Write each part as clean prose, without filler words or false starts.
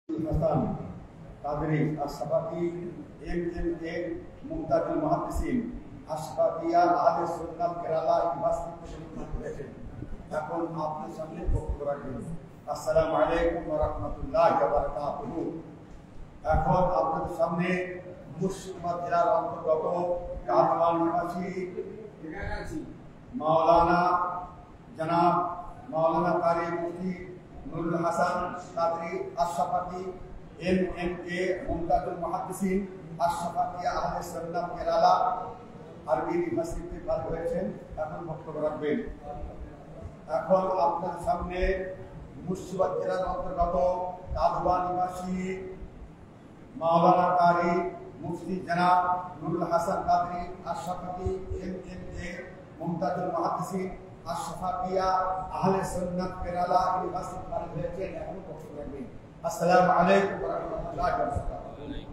হাসান কাদরি Ashrafi MMA Mumtazul মুহাদ্দিসিন Ashrafia আহলে সুন্নাত Kerala university থেকে করেছেন। এখন আপনাদের সামনে বক্তব্য রাখবেন। আসসালামু আলাইকুম ওয়া রাহমাতুল্লাহি ওয়া বারাকাতুহু। এখন আপনাদের সামনে মুর্শিদাবাদ জেলার অন্তর্গত কাদওয়ান নিবাসী মাওলানা জনাব মাওলানা কারি মুফতি নুরুল হাসান কাদরি আশরাফি এমএমএ মুমতাজুল মুহাদ্দিসিন আশরাফিয়া আহলে সুন্নাত কেরালা আরবি ইউনিভার্সিটিতে পাশ করেছেন। এখন বক্তব্য রাখবেন। এখন আপনাদের সামনে মুর্শিদাবাদ জেলার অন্তর্গত কাদওয়ান নিবাসী মাওলানা কারি মুফতি জনাব নুরুল হাসান কাদরি আশরাফি এমএমএ মুমতাজুল মুহাদ্দিসিন আশরাফিয়া আহলে সুন্নাত কেরালা ইউনিভার্সিটি পাশ করেছেন। এখন বক্তব্য রাখবেন। আসসালামু আলাইকুম ওয়া রাহমাতুল্লাহি ওয়া বারাকাতুহু।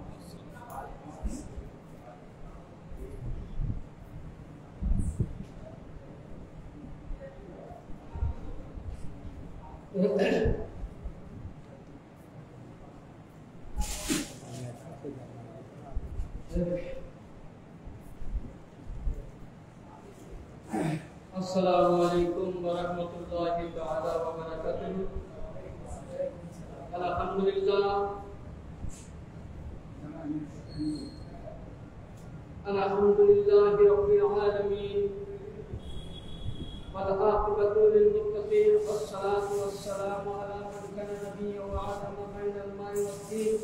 Assalamu alaikum warahmatullahi ta'ala wabarakatuh. Alhamdulillah Alhamdulillahi rabbil alamin wal aqibatu lil muttaqin wassalatu wassalamu ala man kana nabiyyan wa ala ma bainal ma'i wad din.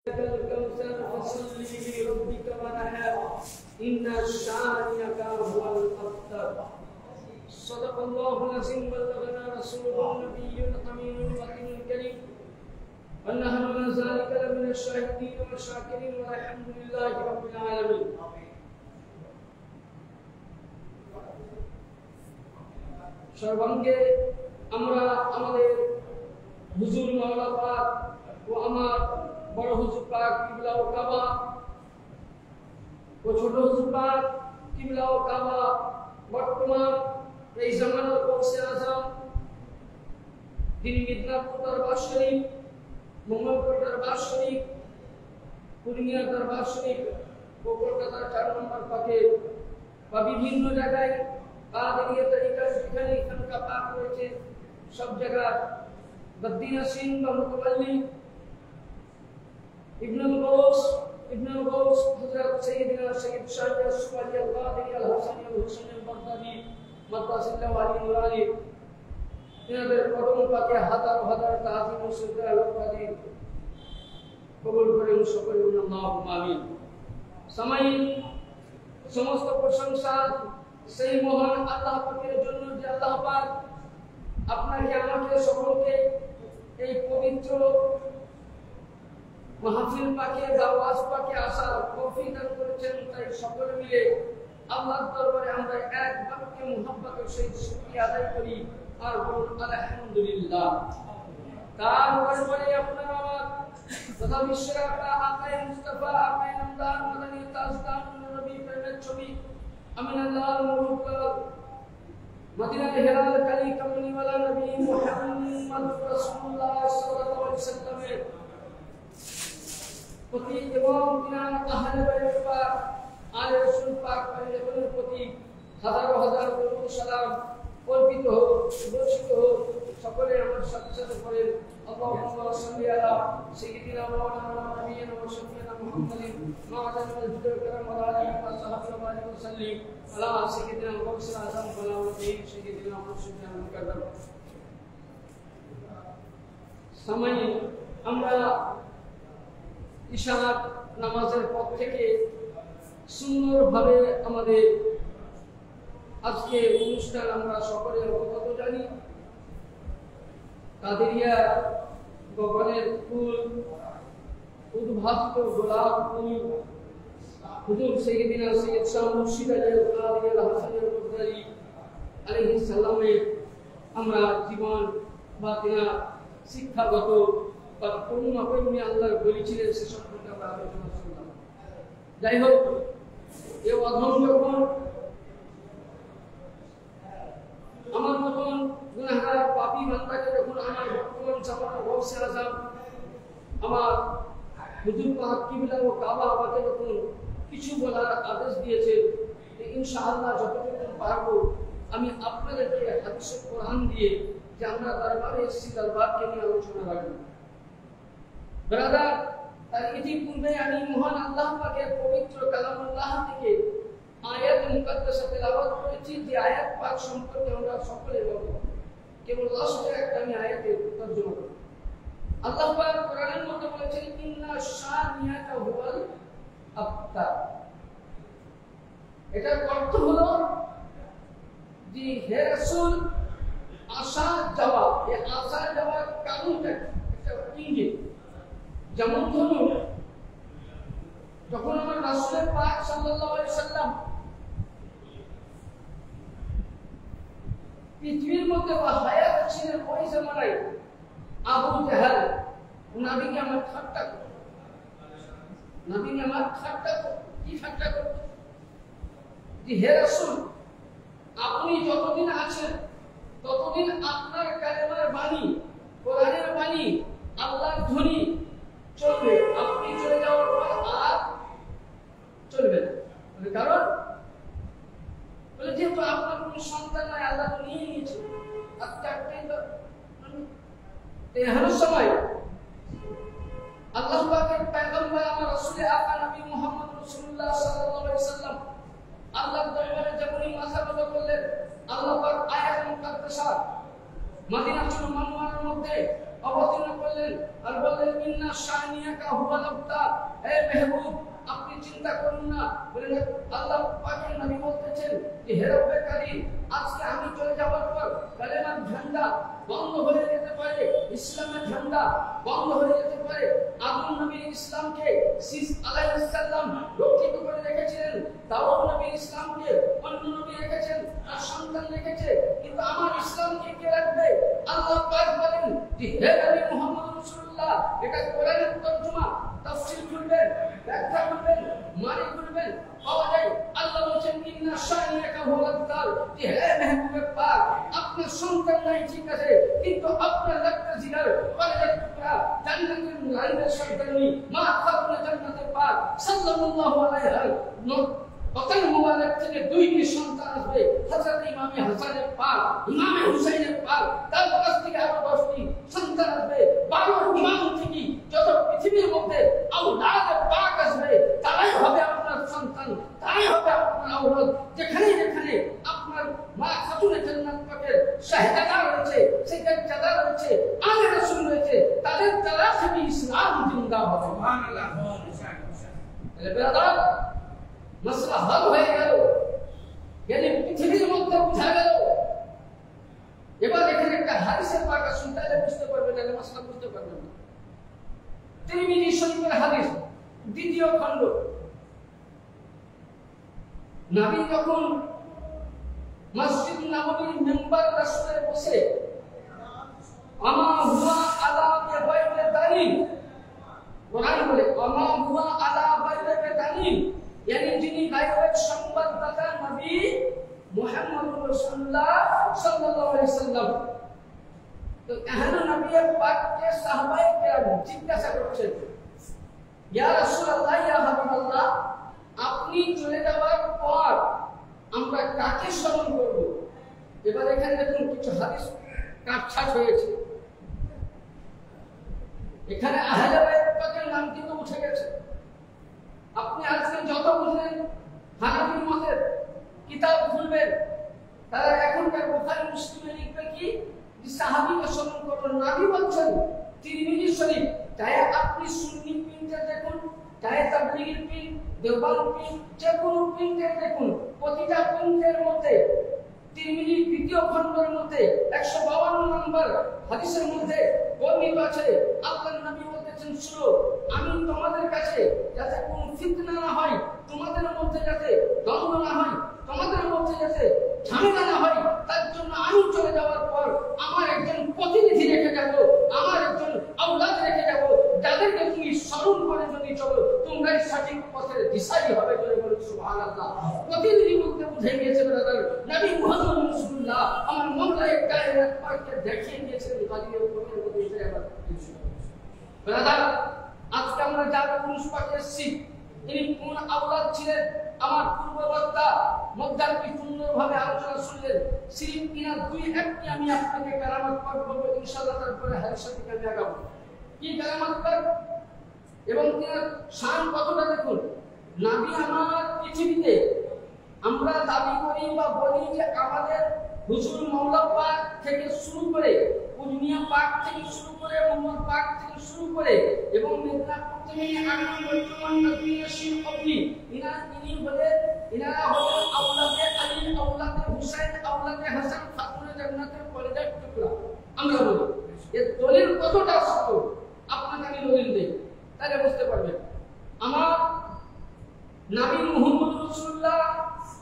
الكوثر فصل لربك وانحر إن شانئك هو الأبتر. صدق الله العظيم بلغنا رسوله النبي الأمين الوكيل الكريم ونحن من ذلك لمن الشاهدين والشاكرين والحمد لله رب العالمين. সর্বাঙ্গে আমরা আমাদের হুজুর মাওলা পাক ও আমার বড় হুজুর পাক কিবলা ও কাবা ও ছোট হুজুর পাক কিবলা ও কাবা বর্তমান এই জামানার গৌসে আজম যিনি মিদনাপুর দরবার শরীফ, মঙ্গলপুর দরবার শরীফ, পূর্ণিয়া দরবার শরীফ ও কলকাতার 4 নম্বর পাকে বা বিভিন্ন জায়গায় কাদেরিয়া তরিকার যেখানে খানকা পাক রয়েছে সব জায়গায় বদ্দিনা সিং বা মুতাওয়াল্লি ابن الغوث حضرت سيدنا سيد شاہ یوسف علی القادری الحسنی الحسین البغدادی مدرسہ والی نورانی ইনাদের কদম পাকে হাজার হাজার তাজিম ও সিজদা আল্লাহবাদী কবুল করেন সকলে আল্লাহুম্মা আমিন। সামাইন সমস্ত প্রশংসা সেই মহান আল্লাহ পাকের জন্য যে আল্লাহ পাক আপনাকে আমাকে সকলকে এই পবিত্র মাহফিল পাকে দাওয়াত পাকে আসার তৌফিক দান করেছেন। তাই সকলে মিলে আল্লাহর দরবারে আমরা এক বাক্যে মুহাব্বতের সহিত শুকরিয়া আদায় করি আর বলুন আলহামদুলিল্লাহ। তার পরে আপনারা আমার তথা বিশ্বের আকায়ে মুস্তাফা আকায়ে নামদার মাদানী তাজদার নবী প্রেমের ছবি আমিনাল্লাহ মুরুকাল মদিনা হেরাল কালী কামলিওয়ালা নবী মুহাম্মদ রাসূলুল্লাহ সাল্লাল্লাহু আলাইহি ওয়াসাল্লামের প্রতি এবং তিনার আহলে বাইত পাক আলে রাসূল পাক পরিবারের প্রতি হাজার হাজার দরুদ সালাম অর্পিত হোক, বর্ষিত হোক। সকলে আমার সাথে সাথে পড়েন আল্লাহুম্মা সাল্লি আলা সাইয়্যিদিনা মাওলানা নবিয়িনা ওয়া শাফিঈনা মুহাম্মাদিন মা'আদাল ওয়াজদুল কারাম ওয়া আলিহি ওয়া সাহবিহি ওয়া বারিক ওয়া সাল্লিম আলা সাইয়্যিদিনা গাউসুল আযম ওয়া আলাউদ্দিন সাইয়্যিদিনা মুর্শিদিনা মুকাদ্দাম। সামাই আমরা ইশারাত নামাজের পর থেকে সুন্দরভাবে আমাদের আজকে অনুষ্ঠান আমরা সকলে অবগত জানি। কাদেরিয়া গগনের ফুল উদ্ভাসিত গোলাপ ফুল হুজুর সাইয়েদিনা সৈয়দ শাহ মুর্শিদ আলী আল-কাদি আল-হাসান আল-বগদাদি আলাইহিস সালামের আমরা জীবন বা তিনা শিক্ষাগত বা করুণা প্রেমী আল্লাহর বলি ছিলেন সে সম্পর্কে আমরা আলোচনা করলাম। যাই হোক, এ অধম যখন আমার মতন গুনাহগার পাপী বান্দাকে যখন আমার বর্তমান জামানার গৌসে আজম আমার হুজুর পাক কিবলা ও কাবা আমাকে যখন কিছু বলার আদেশ দিয়েছে, ইনশাআল্লাহ যতটুকু পারবো আমি আপনাদেরকে হাদিস ও কোরআন দিয়ে যে আমরা দরবারে এসেছি দরবারকে নিয়ে আলোচনা রাখবো। ব্রাদার, তার ইতিপূর্বে আমি মহান আল্লাহ পাকের পবিত্র কালামুল্লাহ থেকে আয়াত মুকাদ্দাসা তেলাওয়াত করেছি, যে আয়াত পাক সম্পর্কে আমরা সকলে জানি। কেবল লাস্টে একটা আমি আয়াতের তর্জমা করব। আল্লাহ পাক কোরআনের মধ্যে বলেছেন, ইন্না শানিয়াকা হুয়াল আবতার। এটার অর্থ হলো যে হে রাসূল, আসা যাওয়া, এই আসা যাওয়ার কারণটা একটা ইঙ্গিত। যেমন ধরুন, যখন আমার রাসূল পাক সাল্লাল্লাহু আলাইহি সাল্লাম পৃথিবীর মধ্যে হায়াত ছিলেন ওই জামানায়, আবু জাহেল নবীকে আমার ঠাট্টা করত। নবীকে আমার ঠাট্টা করত। কি ঠাট্টা করত? যে হে রাসূল, আপনি যতদিন আছেন ততদিন আপনার কালেমার বাণী, কোরআনের বাণী, আল্লাহর ধ্বনি চলবে। আপনি চলে যাওয়ার পর আর চলবে না। কারণ বলে যেহেতু আপনার কোনো সন্তান নাই, আল্লাহ তো নিয়ে নিয়েছে। এমন সময় আল্লাহ পাকের পয়গম্বর আমার রাসূল আকা নবী মুহাম্মদ রাসূলুল্লাহ সাল্লাল্লাহু আলাইহি সাল্লাম আল্লাহর দরবারে যখনই মাথা নত করলেন, আল্লাহ পাক আয়াত মুকাদ্দাসা মদিনাতুল মুনাওয়ারার মধ্যে অবতীর্ণ করলেন আর বললেন, ইন্না শানিয়াকা হুয়াল আবতার। হে মেহবুব, আপনি চিন্তা করুন না। বলেন আল্লাহ পাকের নবী বলতেছেন যে হে রব্বে কারীম, আজকে আমি চলে যাওয়ার পর কালেমার ঝান্ডা বন্ধ হয়ে যেতে পারে, ইসলামের ঝান্ডা বন্ধ হয়ে যেতে পারে। আদম নবী ইসলামকে সিস আলাইহিস সালাম রক্ষিত করে রেখেছিলেন, দাউদ নবী ইসলামকে অন্য নবী রেখেছেন, তার সন্তান রেখেছে, কিন্তু আমার ইসলামকে কে রাখবে? আল্লাহ পাক বলেন যে হে নবী মুহাম্মদ রাসূলুল্লাহ, এটা কোরআনের তরজমা, তাফসীর খুলবেন, ব্যাখ্যা করবেন, মানে করবেন, পাওয়া যায়। আল্লাহ বলেছেন, ইন্না শানিয়াকা হুয়াল আবতার। যে হে মেহবুবে পাক, আপনার সন্তান নাই ঠিক আছে, কিন্তু আপনার রক্ত জিগার কলেজের টুকরা জান্নাতের লাইনের সন্তানী মা খাতুনে জান্নাতের পাক সাল্লাল্লাহু আলাইহি ওয়াসাল্লাম অতন মুবারক থেকে দুইটি সন্তান আসবে, হযরত ইমামে হাসানের পাক, ইমামে হুসাইনের পাক, তার কাছ থেকে আরো 10টি সন্তান আসবে। 12 ইমাম থেকে যত পৃথিবীর মধ্যে আওলাদ পাক আসবে, তারাই হবে আপনার সন্তান, তারাই হবে আপনার আওলাদ। যেখানে যেখানে আপনার মা খাতুনে জান্নাত পাকের শাহেদারা রয়েছে, সেজদাদার রয়েছে, আলে রাসূল রয়েছে, তাদের দ্বারা থেকে ইসলাম জিন্দা হবে। সুবহানাল্লাহ। তাহলে ব্রাদার, মাসলা হল হয়ে গেল, মানে পৃথিবীর মধ্যে বুঝা গেল। এবার এখানে একটা হাদিসের পাকা শুনতে হলে বুঝতে পারবেন, না মাসলা বুঝতে পারবেন না। তিরমিজি শরীফের হাদিস, 2য় খণ্ড। নবী যখন মসজিদ নববীর মিম্বার রাসূলের বসে আমা হুয়া আলা বাইতে দালিল, কোরআন বলে আমা হুয়া আলা বাইতে দালিল, यानी যিনি গায়বের সংবাদদাতা নবী মুহাম্মদুর রাসূলুল্লাহ সাল্লাল্লাহু আলাইহি সাল্লাম। তো এখানে নবী পাককে সাহাবায়ে কেরাম জিজ্ঞাসা করছেন, ইয়া রাসূলুল্লাহ, ইয়া হাবিবাল্লাহ, আপনি চলে যাওয়ার পর আমরা কাকে স্মরণ করব? এবার এখানে দেখুন কিছু হাদিস কাটছাট হয়েছে। এখানে আহলে বাইত পাকের নাম কিন্তু উঠে গেছে। আপনি আজকে যত বুঝলেন হানাফি মতের কিতাব খুলবেন, তারা এখনকার বুখারী মুসলিমে লিখবে কি যে সাহাবীকে স্মরণ করুন। নবী বলছেন তিরমিজি শরীফ, চাই আপনি সুন্নি প্রিন্টে দেখুন, চাই তাবলীগের প্রিন্ট, দেওবন্দ প্রিন্ট, যে কোনো প্রিন্টে দেখুন, প্রতিটা প্রিন্টের মধ্যে তিরমিজি 2য় খণ্ডের মধ্যে 152 নম্বর হাদিসের মধ্যে বর্ণিত আছে, আল্লাহর নবী বলতেছেন, শুনো, আমি তোমাদের কাছে যাতে কোনো ফিতনা না হয় তোমাদের মধ্যে যাতে দ্বন্দ্ব না হয়, তোমাদের মধ্যে যাতে ঝামেলা না হয়, তার জন্য আমি চলে যাওয়ার পর আমার একজন প্রতিনিধি রেখে যাব, আমার একজন আওলাদ রেখে যাব, যাদেরকে তুমি স্মরণ করে যদি চলো তোমরাই সঠিক পথের দিশারি হবে। বলে বলি সুবহানাল্লাহ। প্রতিনিধি বলতে বুঝে গিয়েছে ব্রাদার, নবী মুহাম্মদ রাসূলুল্লাহ আমার মওলাই কায়নাত পাককে দেখিয়ে দিয়েছেন গালিবের কোণের মধ্যে। এটা আবার ব্রাদার, আজকে আমরা যার পুরুষ পাকে এসেছি, ইনি কোন আওলাদ ছিলেন? আমার পূর্ববর্তা মধ্যে সুন্দরভাবে আলোচনা শুনলেন। সিরিপ কিনার দুই একটি আমি আপনাকে কারামাত পাক বলবো ইনশাআল্লাহ, তারপরে হাদিসের দিকে আমি আগাবো। কি কারামাত পাক এবং কিনার শান কতটা দেখুন। নবী আমার পৃথিবীতে আমরা দাবি করি বা বলি যে আমাদের হুজুর মাওলা পাক থেকে শুরু করে উজনিয়া পাক থেকে শুরু করে মোহাম্মদ পাক থেকে শুরু করে এবং মেদিনীপুর থেকে আগামী বর্তমান নবীশীল অবধি ইনারা হলেন আওলাদে আলী, আওলাদে হুসাইন, আওলাদে হাসান, খাতুনে জান্নাতের কলেজার টুকরা। আমরা বলি এর দলিল কতটা সত্য আপনাকে আমি দলিল দেই, তাহলে বুঝতে পারবেন। আমার নবী মুহাম্মদ রাসূলুল্লাহ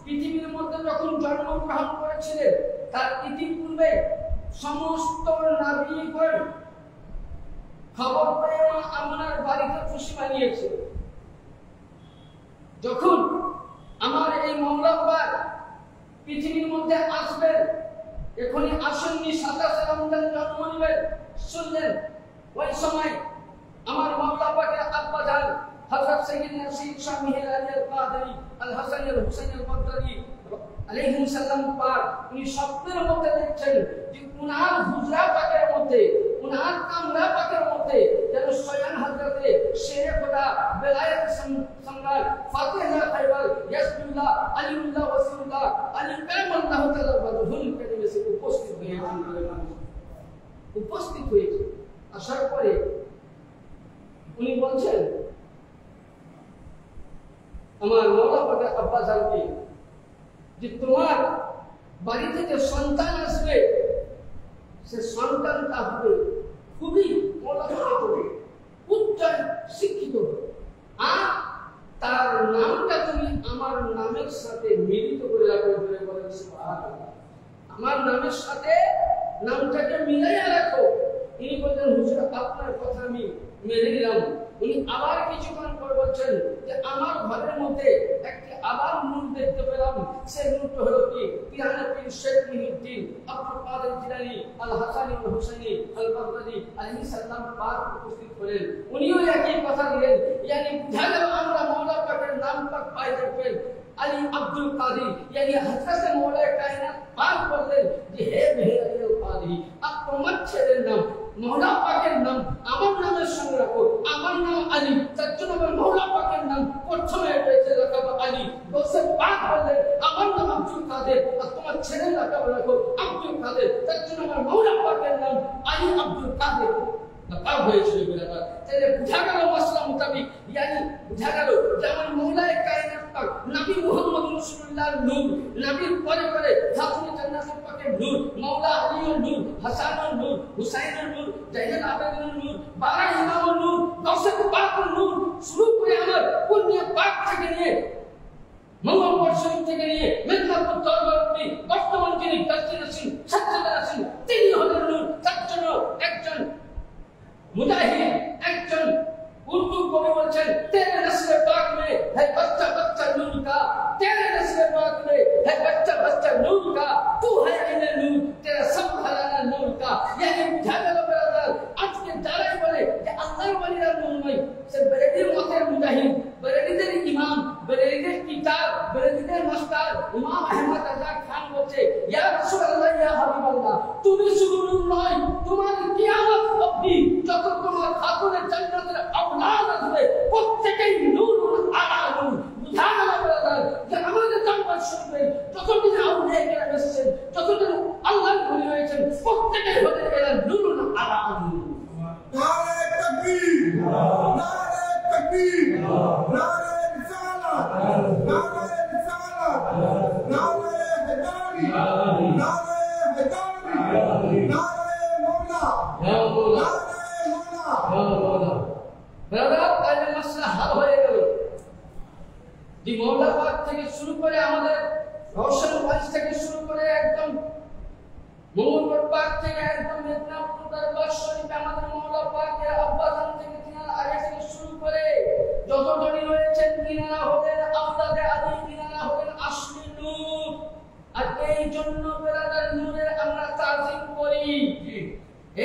পৃথিবীর মধ্যে যখন জন্মগ্রহণ করেছিলেন, তার ইতিপূর্বে সমস্ত নবীগণ খবর পেয়ে আমার বাড়িতে খুশি বানিয়েছে। যখন আমার এই মওলা পাক পৃথিবীর মধ্যে আসবেন, এখনই আসেননি, 27 রমজান জন্ম নেবেন, শুনলেন ওই সময় আমার মওলা পাকের আব্বা জান হযরত সাইয়্যিদনা সাইয়্যিদ শাহ মিহির আলী আল কাদেরী আল হাসান আল হুসাইন আল বদরি আলাইহিস সালাম পাক উনি স্বপ্নের মধ্যে দেখছেন যে উনার হুজরা পাকের মধ্যে, উনার কামরা পাকের মধ্যে যেন স্বয়ং হযরতে শেরে খোদা বেলায়েত সম্রাট ফাতেহা খাইবার ইয়াসুল্লাহ আলিউল্লাহ ওয়াসিউল্লাহ আলী কারামাল্লাহ তাআলা ওয়াজহুল কারীমে সে উপস্থিত হয়েছে। আসার পরে উনি বলছেন আমার মওলা পাকের আব্বা জানকে যে তোমার বাড়ি থেকে সন্তান আসবে, সে সন্তানটা হবে খুবই উচ্চ শিক্ষিত, আর তার নামটা তুমি আমার নামের সাথে মিলিত করে রাখবে। বলেন সুবহানাল্লাহ। আমার নামের সাথে নামটাকে মিলাইয়া রাখো। তিনি বললেন হুজুর আপনার কথা আমি মেনে নিলাম। উনি আবার কিছুক্ষণ পর বলছেন যে আমার ঘরের মধ্যে একটি আবার নূর দেখতে পেলাম। সেই নূরটা হলো কি পিরানা পীর শেখ মুহিউদ্দিন আব্দুল কাদের জিলানী আল হাসানি আল হুসাইনি আল বাগদাদি আলাইহিস সালাম পাক উপস্থিত হলেন। উনিও একই কথা দিলেন, ইয়ানি বুঝা গেল আমরা মওলা পাকের নাম পাক পাই দেখবেন আলী আব্দুল কাদের, ইয়ানি হযরত মওলা কায়নাত পাক বললেন যে হে মেহের আলী আল কাদেরী, আপনার ছেলের নাম মওলা পাকের নাম আমার নামের সঙ্গে রাখো। আমার নাম আলী, তার জন্য আমার মওলা পাকের নাম প্রথমে রয়েছে লাকাব আলী। গোসে পাক বললেন আমার নাম আব্দুল কাদের, আর তোমার ছেলের লাকাব রাখো আব্দুল কাদের, তার জন্য আমার মওলা পাকের নাম আলী আব্দুল কাদের লাকাব হয়েছিল। বেরাদার, তাহলে বুঝা গেল মাসলা মোতাবিক, ইয়ানি বুঝা গেল যে আমার মওলায়ে কায়নাত পাক নবী মুহাম্মদ রাসূলুল্লাহর নূর, নবীর পরে পরে খাতুনে জান্নাতের পাকের নূর, মওলা আলীর নূর, হাসানের নূর, হুসাইনের নূর, জাইনুল আবেদিনের নূর, বারা ইমামের নূর, গাউসে পাকের নূর, শুরু করে আমার পুণ্য পাক থেকে নিয়ে মঙ্গলপুর শরীফ থেকে নিয়ে মেদিনীপুর দরবার অবধি বর্তমান যিনি প্রেসিডেন্ট আছেন, সাজ্জাদ আছেন, তিনি হলেন নূর। তার জন্য একজন মুজাহিদ, একজন उर्दू कवि बोलছেন तेरे नस्ल पाक में है बच्चा बच्चा नूर का, तेरे नस्ल पाक में है बच्चा बच्चा नूर का, तू है इन्हें नूर तेरा सब घराना नूर का। यानी बुझा গেল ব্রাদার, আজকে যারাই বলে যে আল্লাহর ওলিরা নূর নয়, সে বেরেলির মতের মুজাহিদ, বেরেলিদের ইমাম, বেরেলিদের কিতাব, বেরেলিদের মাস্টার ইমাম আহমদ রাজা খান বলছে ইয়া রাসূলুল্লাহ ইয়া হাবিবাল্লাহ, তুমি শুধু নূর নয়, তোমার কিয়ামত অবধি যত তোমার খাতুনে জান্নাতের আওলাদ আসবে প্রত্যেকই নূর আলা নূর। দি মৌলাবাদ থেকে শুরু করে আমাদের রওশনগঞ্জ থেকে শুরু করে একদম মঙ্গলপুর পার্ক থেকে একদম মেদিনীপুর দরবার শরীফে আমাদের মৌলা পাকের আব্বাজান থেকে তিনার আগে থেকে শুরু করে যত জনি রয়েছেন তিনারা হলেন আওলাদে আলী, তিনারা হলেন আসলি নূর। আর এই জন্য বেরাদার নূরের আমরা তাজিম করি,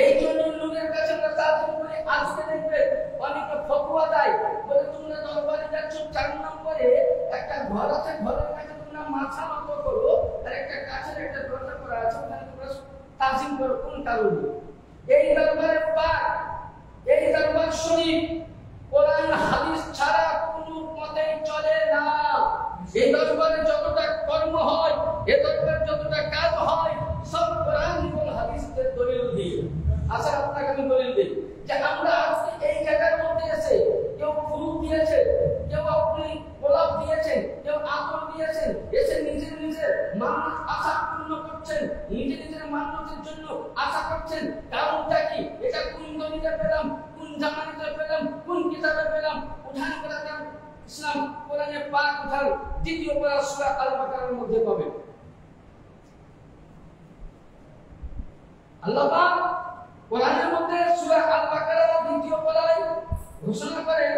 এই জন্য নূরের কাছে আমরা তাজিম করি। আজকে দেখবে অনেকে ফতোয়া দেয়, বলে তোমরা দরবারে যাচ্ছ 4 নম্বরে একটা ঘর আছে, ঘরের কাছে তোমরা মাথা নত করো, আর একটা কাছের একটা দরজা করা আছে, ওখানে তোমরা তাজিম করো। কোন কারণে? এই দরবারে পাক, এই দরবার শরীফ কোরআন হাদিস ছাড়া কোনো মতেই চলে না। এই দরবারে যতটা কর্ম হয়, এই দরবারে যতটা কাজ হয়, সব কোরআন এবং হাদিসের দলিল দিয়ে। আচ্ছা, আপনাকে আমি দলিল দিই যে আমরা আজকে এই জায়গার মধ্যে এসে কেউ ফুল দিয়েছে, কেউ আপনি গোলাপ দিয়েছেন, কেউ আতর দিয়েছেন, এসে নিজের নিজের মান্নত আশা পূর্ণ করছেন, নিজের নিজের মান্নতের জন্য আশা করছেন। কারণটা কি? এটা কোন দলিলে পেলাম, কোন জামানাতে পেলাম, কোন কিতাবে পেলাম? উঠান করে দেন ইসলাম কোরআনে পাক উঠান, দ্বিতীয় পারা সূরা আল বাকারার মধ্যে পাবেন। আল্লাহ পাক কোরআনের মধ্যে সূরা আল বাকারার দ্বিতীয় পারায় ঘোষণা করেন,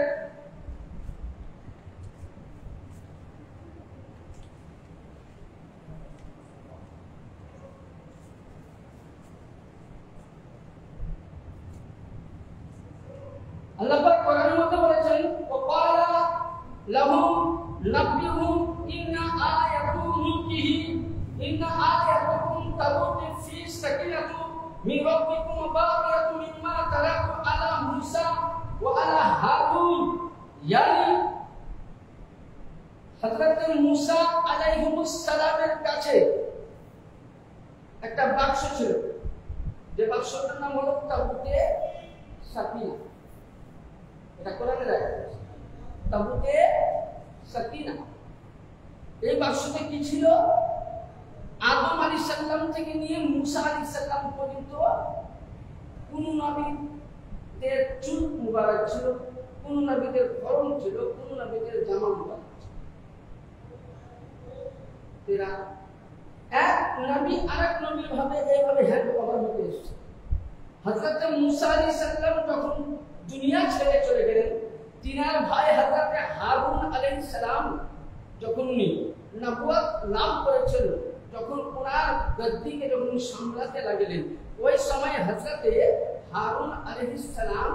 আল্লাহ পাক কোরআনের মধ্যে বলেছেন, ওয়াকালা লাহুম নাবিয়ুহুম ইন্না আয়াতুল মুলকিহি ইন্না আয়াতুকুম তাবুতু ফি সাকিনাতু মিন রাব্বিকুম বাকিয়াতুম মিম্মা তারাকু আলা মুসা ওয়া আলা হারুন। yani হযরত মুসা আলাইহিস সালামের কাছে একটা বাক্স ছিল, যে বাক্সটার নাম হলো তাবুতে সাকিনা। এটা কোরআনে লেখা আছে, তাবুতে সাকিনা। এই বাক্সতে কি ছিল? আদম আলাইহিস সালাম থেকে নিয়ে মুসা আলাইহিস সালাম পর্যন্ত কোন নবীদের চুল মুবারক ছিল, কোন নবীদের গরম ছিল, কোন নবীদের জামা মুবারক ছিল। এরা এক নবী আরেক নবীর ভাবে এইভাবে হ্যান্ড ওভার হতে এসেছে। হযরত মুসা আলাইহিস সালাম যখন দুনিয়া ছেড়ে চলে গেলেন, তিনার ভাই হযরত হারুন আলাইহিস সালাম যখন নবুয়ত লাভ করেছিল, যখন ওনার গদ্দিকে যখন সামলাতে লাগলেন, ওই সময় হযরত হারুন আলাইহিস সালাম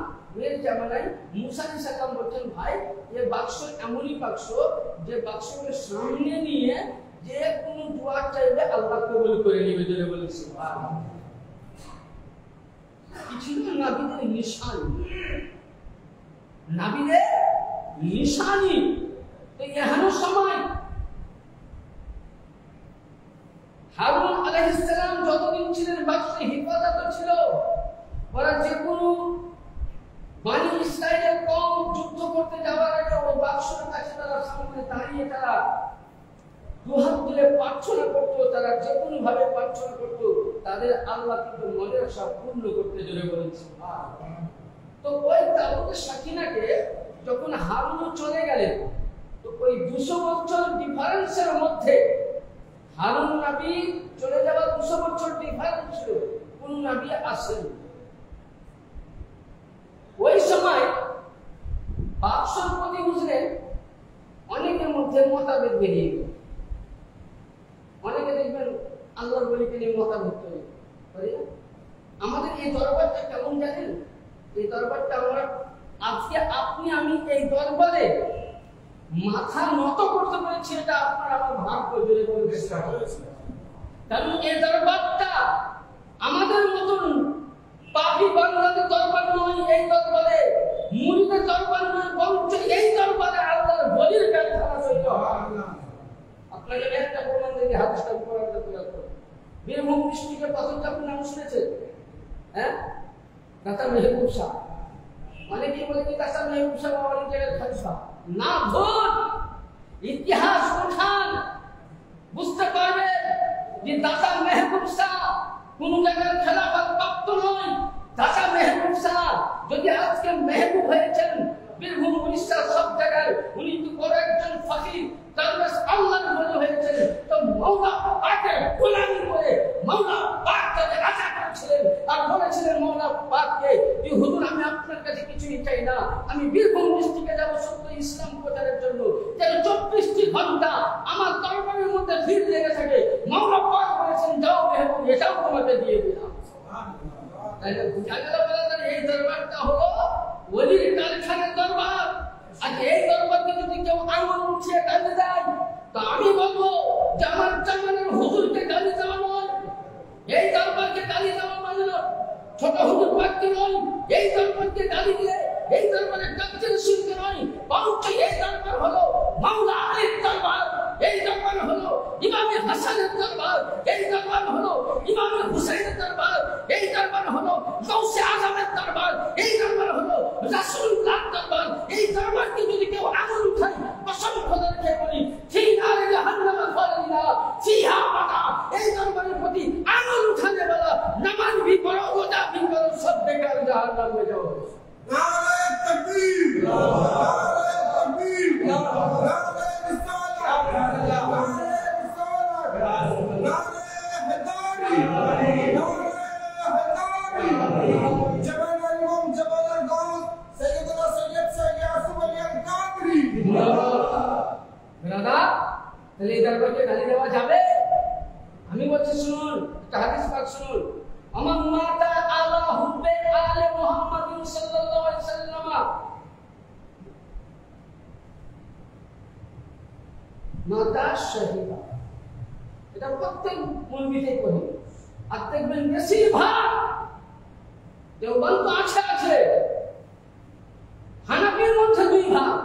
এর জামানায় মুসা আলাইহিস সালাম বলছেন, ভাই এই বাক্স এমনই বাক্স যে বাক্সকে সামনে নিয়ে যে কোনো দোয়া চাইবে আল্লাহ কবুল করে নেবে। জোরে বলেন সুবহানাল্লাহ। কিছু নবীদের নিশানি, নবীদের নিশানি। তো এখনো সময় হারুন আলাইহিস সালাম যতদিন ছিলেন বাক্সে হেফাজত ছিল। ওরা যে কোনো বনি ইসরাইলের কওম যুদ্ধ করতে যাওয়ার আগে ওই বাক্সের কাছে তারা সামনে দাঁড়িয়ে তারা দুহাত তুলে প্রার্থনা করতো, তারা যে কোনো ভাবে প্রার্থনা করতো, তাদের আল্লাহ কিন্তু মনের আশা পূর্ণ করতে। জোরে বলেছে। তো ওই তাবুতে সাকিনাকে যখন হারুন চলে গেলেন, তো ওই 200 বছর ডিফারেন্সের মধ্যে হারুন নবী চলে যাওয়া 200 বছর ডিফারেন্স ছিল, কোন নবী আসেন। ওই সময় বাক্সর প্রতি বুঝলেন অনেকের মধ্যে মতভেদ বেরিয়ে গেল। অনেকে দেখবেন আল্লাহর বলিকে নিয়ে মতভেদ তৈরি করে। আমাদের এই দরবারটা কেমন জানেন? এই দরবারটা আমরা আজকে আপনি আমি এই দরবারে মাথা নত করতে পেরেছি, এটা আপনার আমার ভাগ্য। জোরে বলতে হয়েছে, কারণ এই দরবারটা আমাদের মতন পাপী বান্দাদের দরবার নয়। এই দরবারে মুরিদের দরবার নয়, বরঞ্চ এই দরবারে আল্লাহর ওলির কারখানা তৈরি হয়। আপনাকে একটা প্রমাণ দেখি, হাদিসটা কোরআনটা তৈরি করে। বীরভূম ডিস্ট্রিক্টের প্রথমটা আপনি নাম শুনেছেন? হ্যাঁ, দাতা মেহবুব শাহ। অনেকেই বলে কি দাতা মেহবুব শাহ অনেক জায়গায় খলিফা। না, ভুল। ইতিহাস উঠান, বুঝতে পারবে যে দাতা মেহবুব শাহ কোন জায়গায় খেলাফত প্রাপ্ত নয়। দাতা মেহবুব শাহ যদি আজকে মেহবুব হয়েছেন বীরভূম উড়িষ্যার সব জায়গায়, উনি তো বড় একজন আখির দরবেশ আল্লাহর বলি হয়েছে, তো মাওলা পাকের গোলামি করে মাওলা পাক তাদের রাজা করেছিলেন আর বলেছিলেন মাওলা পাককে যে হুজুর আমি আপনার কাছে কিছুই চাই না, আমি বীরভূম ডিস্ট্রিক্টে যাব সত্য ইসলাম প্রচারের জন্য, যেন 24টি ঘন্টা আমার দরবারের মধ্যে ভিড় লেগে থাকে। মাওলা পাক বলেছেন যাও এবং এটাও তোমাকে দিয়ে দিলাম। তাহলে বুঝা গেল বলেন এই দরবারটা হলো ওলির কারখানার দরবার। আর এই দরবারকে যদি কেউ আঙুল উঠিয়ে গালি দেয় তো আমি বলবো যে আমার জামানের হুজুরকে গালি দেওয়া নয়, এই দরবারকে গালি দেওয়া মানে ছোট হুজুর পাককে নয়, এই দরবারকে গালি দিয়ে এই দরবারের কাজের শুনতে নয়, বরঞ্চ এই দরবার হলো মাওলা আলীর দরবার, এই দরবার হলো ইমামে হাসানের দরবার, এই দরবার হলো ইমামে হুসাইনের দরবার, এই দরবার হলো গৌসে আজমের দরবার, এই দরবার হলো রাসূলুল্লাহর দরবার। এই দরবারকে যদি কেউ আঙুল উঠায় কসম খোদাকে বলি ফিনারে জাহান্নামে খালিদা ফিহা আবাদা, এই দরবারের প্রতি আঙুল উঠানে বলা নামাজ ভি পড়ো রোজা ভি করো সব বেকার জাহান্নামে যাও। নারে তাকবীর, নারে তাকবীর, নারে রিসালাত, নারে রিসালাত, নারে হেদারি, নারে হেদারি। জবান আলম জবান আল-গাউস সৈয়দনা সৈয়দ সাইয়্যিদ আসিফ আলী আল-কাদরি। দাদা তাহলে এই দরবারকে গালি দেওয়া যাবে? আমি বলছি শুনুন, একটা হাদিস পাক শুনুন, আমার মাতা আলা হুব্বে আলে মুহাম্মাদিন সাল্লাল্লাহু আলাইহি ওয়াসাল্লাম, মাতা শহীদা, এটা প্রত্যেক মৌলবীতে পড়ি। আর দেখবেন বেশিরভাগ দেওবন্দ আছে হানাফির মধ্যে 2 ভাগ,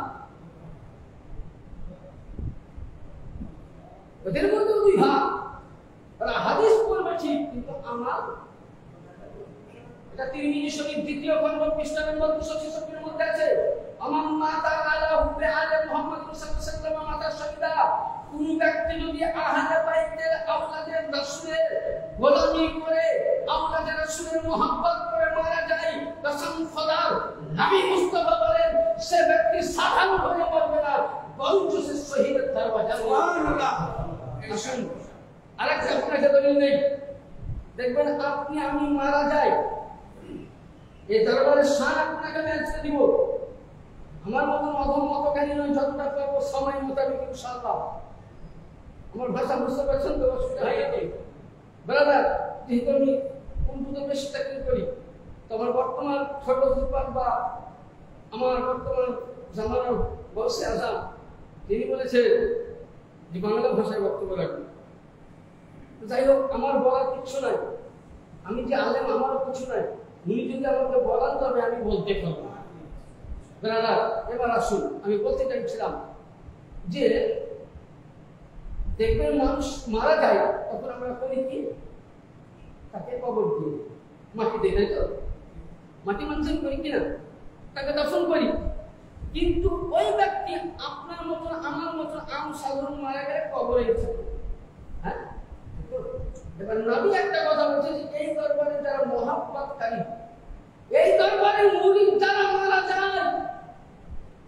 ওদের মধ্যে 2 ভাগ। তারা হাদিস পড়বে ঠিক, কিন্তু আমার এটা তিরমিজি শরীফ 2য় খণ্ড পৃষ্ঠা নম্বর 266 এর মধ্যে আছে, আমার মাতা আলা হুব্বে আলে মুহাম্মদ সাল্লাল্লাহু আলাইহি ওয়াসাল্লাম মাতা শহীদা, কোন ব্যক্তি যদি আহলে বাইতের আওলাদে রাসূলের গোলামি করে আওলাদে রাসূলের মুহাব্বত করে মারা যায়, কসম খোদার নবী মুস্তাফা বলেন সে ব্যক্তি সাধারণ হয়ে মরবে না, বরঞ্চ সে শহীদের দরজা। সুবহানাল্লাহ। আসুন আরেকটা আপনাকে দলিল নেই, দেখবেন আপনি আমি মারা যাই, এই দরবারের শান আপনাকে আমি আজকে দিব, আমার মতন অধম মতকারী নয়, যতটা পারবো সময় মোতাবেক ইনশাআল্লাহ। আমার ভাষা বুঝতে পারছেন তো? অসুবিধা হয় নাকি ব্রাদার? যেহেতু আমি উর্দুতে বেশি চাকরি করি, তো আমার বর্তমান ছোট সুপার বা আমার বর্তমান জামানার গৌসে আজম তিনি বলেছেন যে বাংলা ভাষায় বক্তব্য রাখবেন। যাই হোক, আমার বলার কিছু নাই, আমি যে আলেম আমারও কিছু নাই, উনি যদি আমাকে বলান তবে আমি বলতে পারবো। ব্রাদার এবার আসুন, আমি বলতে চাইছিলাম যে দেখবেন মানুষ মারা যায় তখন আমরা করি কি, তাকে কবর দিই, মাটি দিই, তাই তো? মাটি মানুষের করি কিনা, তাকে দফন করি। কিন্তু ওই ব্যক্তি আপনার মতন আমার মতন আম সাধারণ মারা গেলে কবরে থাকে। হ্যাঁ, এবার নবী একটা কথা বলছে যে এই দরবারে যারা মুহাব্বতকারী, এই দরবারে মুরিদ যারা মারা যায়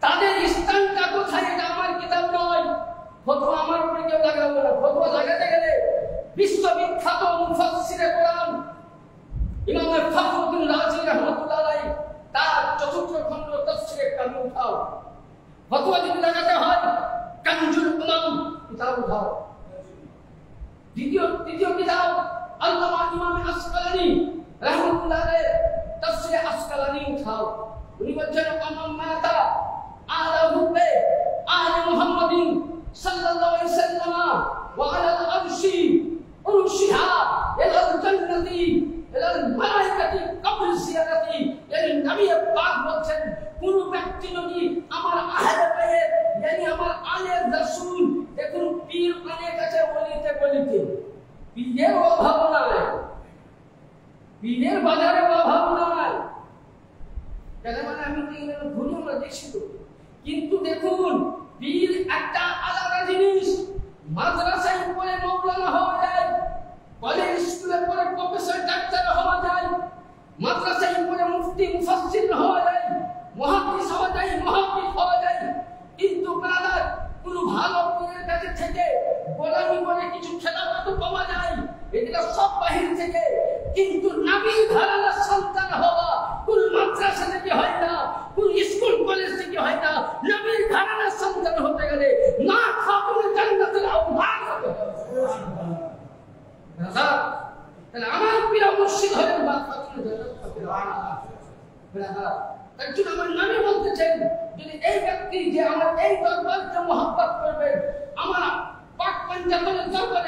তাদের স্থানটা কোথায়, এটা আমার কিতাব নয়, ফতোয়া আমার উপরে কেউ লাগাবো না। ফতোয়া লাগাতে গেলে বিশ্ববিখ্যাত মুফাসসিরে কোরআন ইমাম ফখরুদ্দিন রাজি রাহমাতুল্লাহ আলাইহি তার 4র্থ খণ্ড তাফসীরে কামি উঠাও। ফতোয়া যদি লাগাতে হয় কানজুল উলাম কিতাব উঠাও। দ্বিতীয় কিতাব আল্লামা ইমাম আসকালানী রাহমাতুল্লাহ আলাইহি তাফসীরে আসকালানী উঠাও। উনি বলছেন আমার মাতা আলা হুব্বে আলে মুহাম্মাদিন সাল্লাল্লাহু আলাইহি ওয়াসাল্লাম ওয়া আলাল আরশি উরশিহা ইলাল জান্নাতি ইলাল মালাইকাতি কবর জিয়ারাতি। এই নবী পাক বলছেন কোন ব্যক্তি যদি আমার আহলে বাইত yani আমার আলে রাসূল, দেখুন পীর অনেক আছে বলিতে বলিতে, পীরের অভাব নাই, পীরের বাজারে অভাব নাই, কেন মানে আমি তো এগুলো ভুলে আমরা দেখছি তো। কিন্তু দেখুন পীর একটা আলাদা জিনিস, মাদ্রাসায় পড়ে মাওলানা হওয়া যায়, কলেজ স্কুলে পড়ে প্রফেসর ডাক্তার হওয়া যায়, মাদ্রাসায় পড়ে মুফতি মুফাসসির হওয়া যায়, মুহাদ্দিস হওয়া যায়, মুহাদ্দিস হওয়া যায়। কিন্তু ব্রাদার কোন বাইরে থেকে গোলামি করে কিছু খেলাফত পাওয়া যায়, এগুলো সব বাহির থেকে। কিন্তু নবীর ঘরানার সন্তান হওয়া কোন মাদ্রাসা থেকে হয় না, কোন স্কুল কলেজ থেকে হয় না। নবীর ঘরানার সন্তান হতে গেলে মা খাতুনে জান্নাতের আহ্বান হতে হবে। তাহলে আমার প্রিয় মুর্শিদ হলেন মা খাতুনে জান্নাতের আহ্বান। তার জন্য আমার নবী বলতেছেন, যদি এই ব্যক্তি যে আমার এই দরবারকে মহব্বত করবেন, আমার পাক পাঞ্জাবের দরবার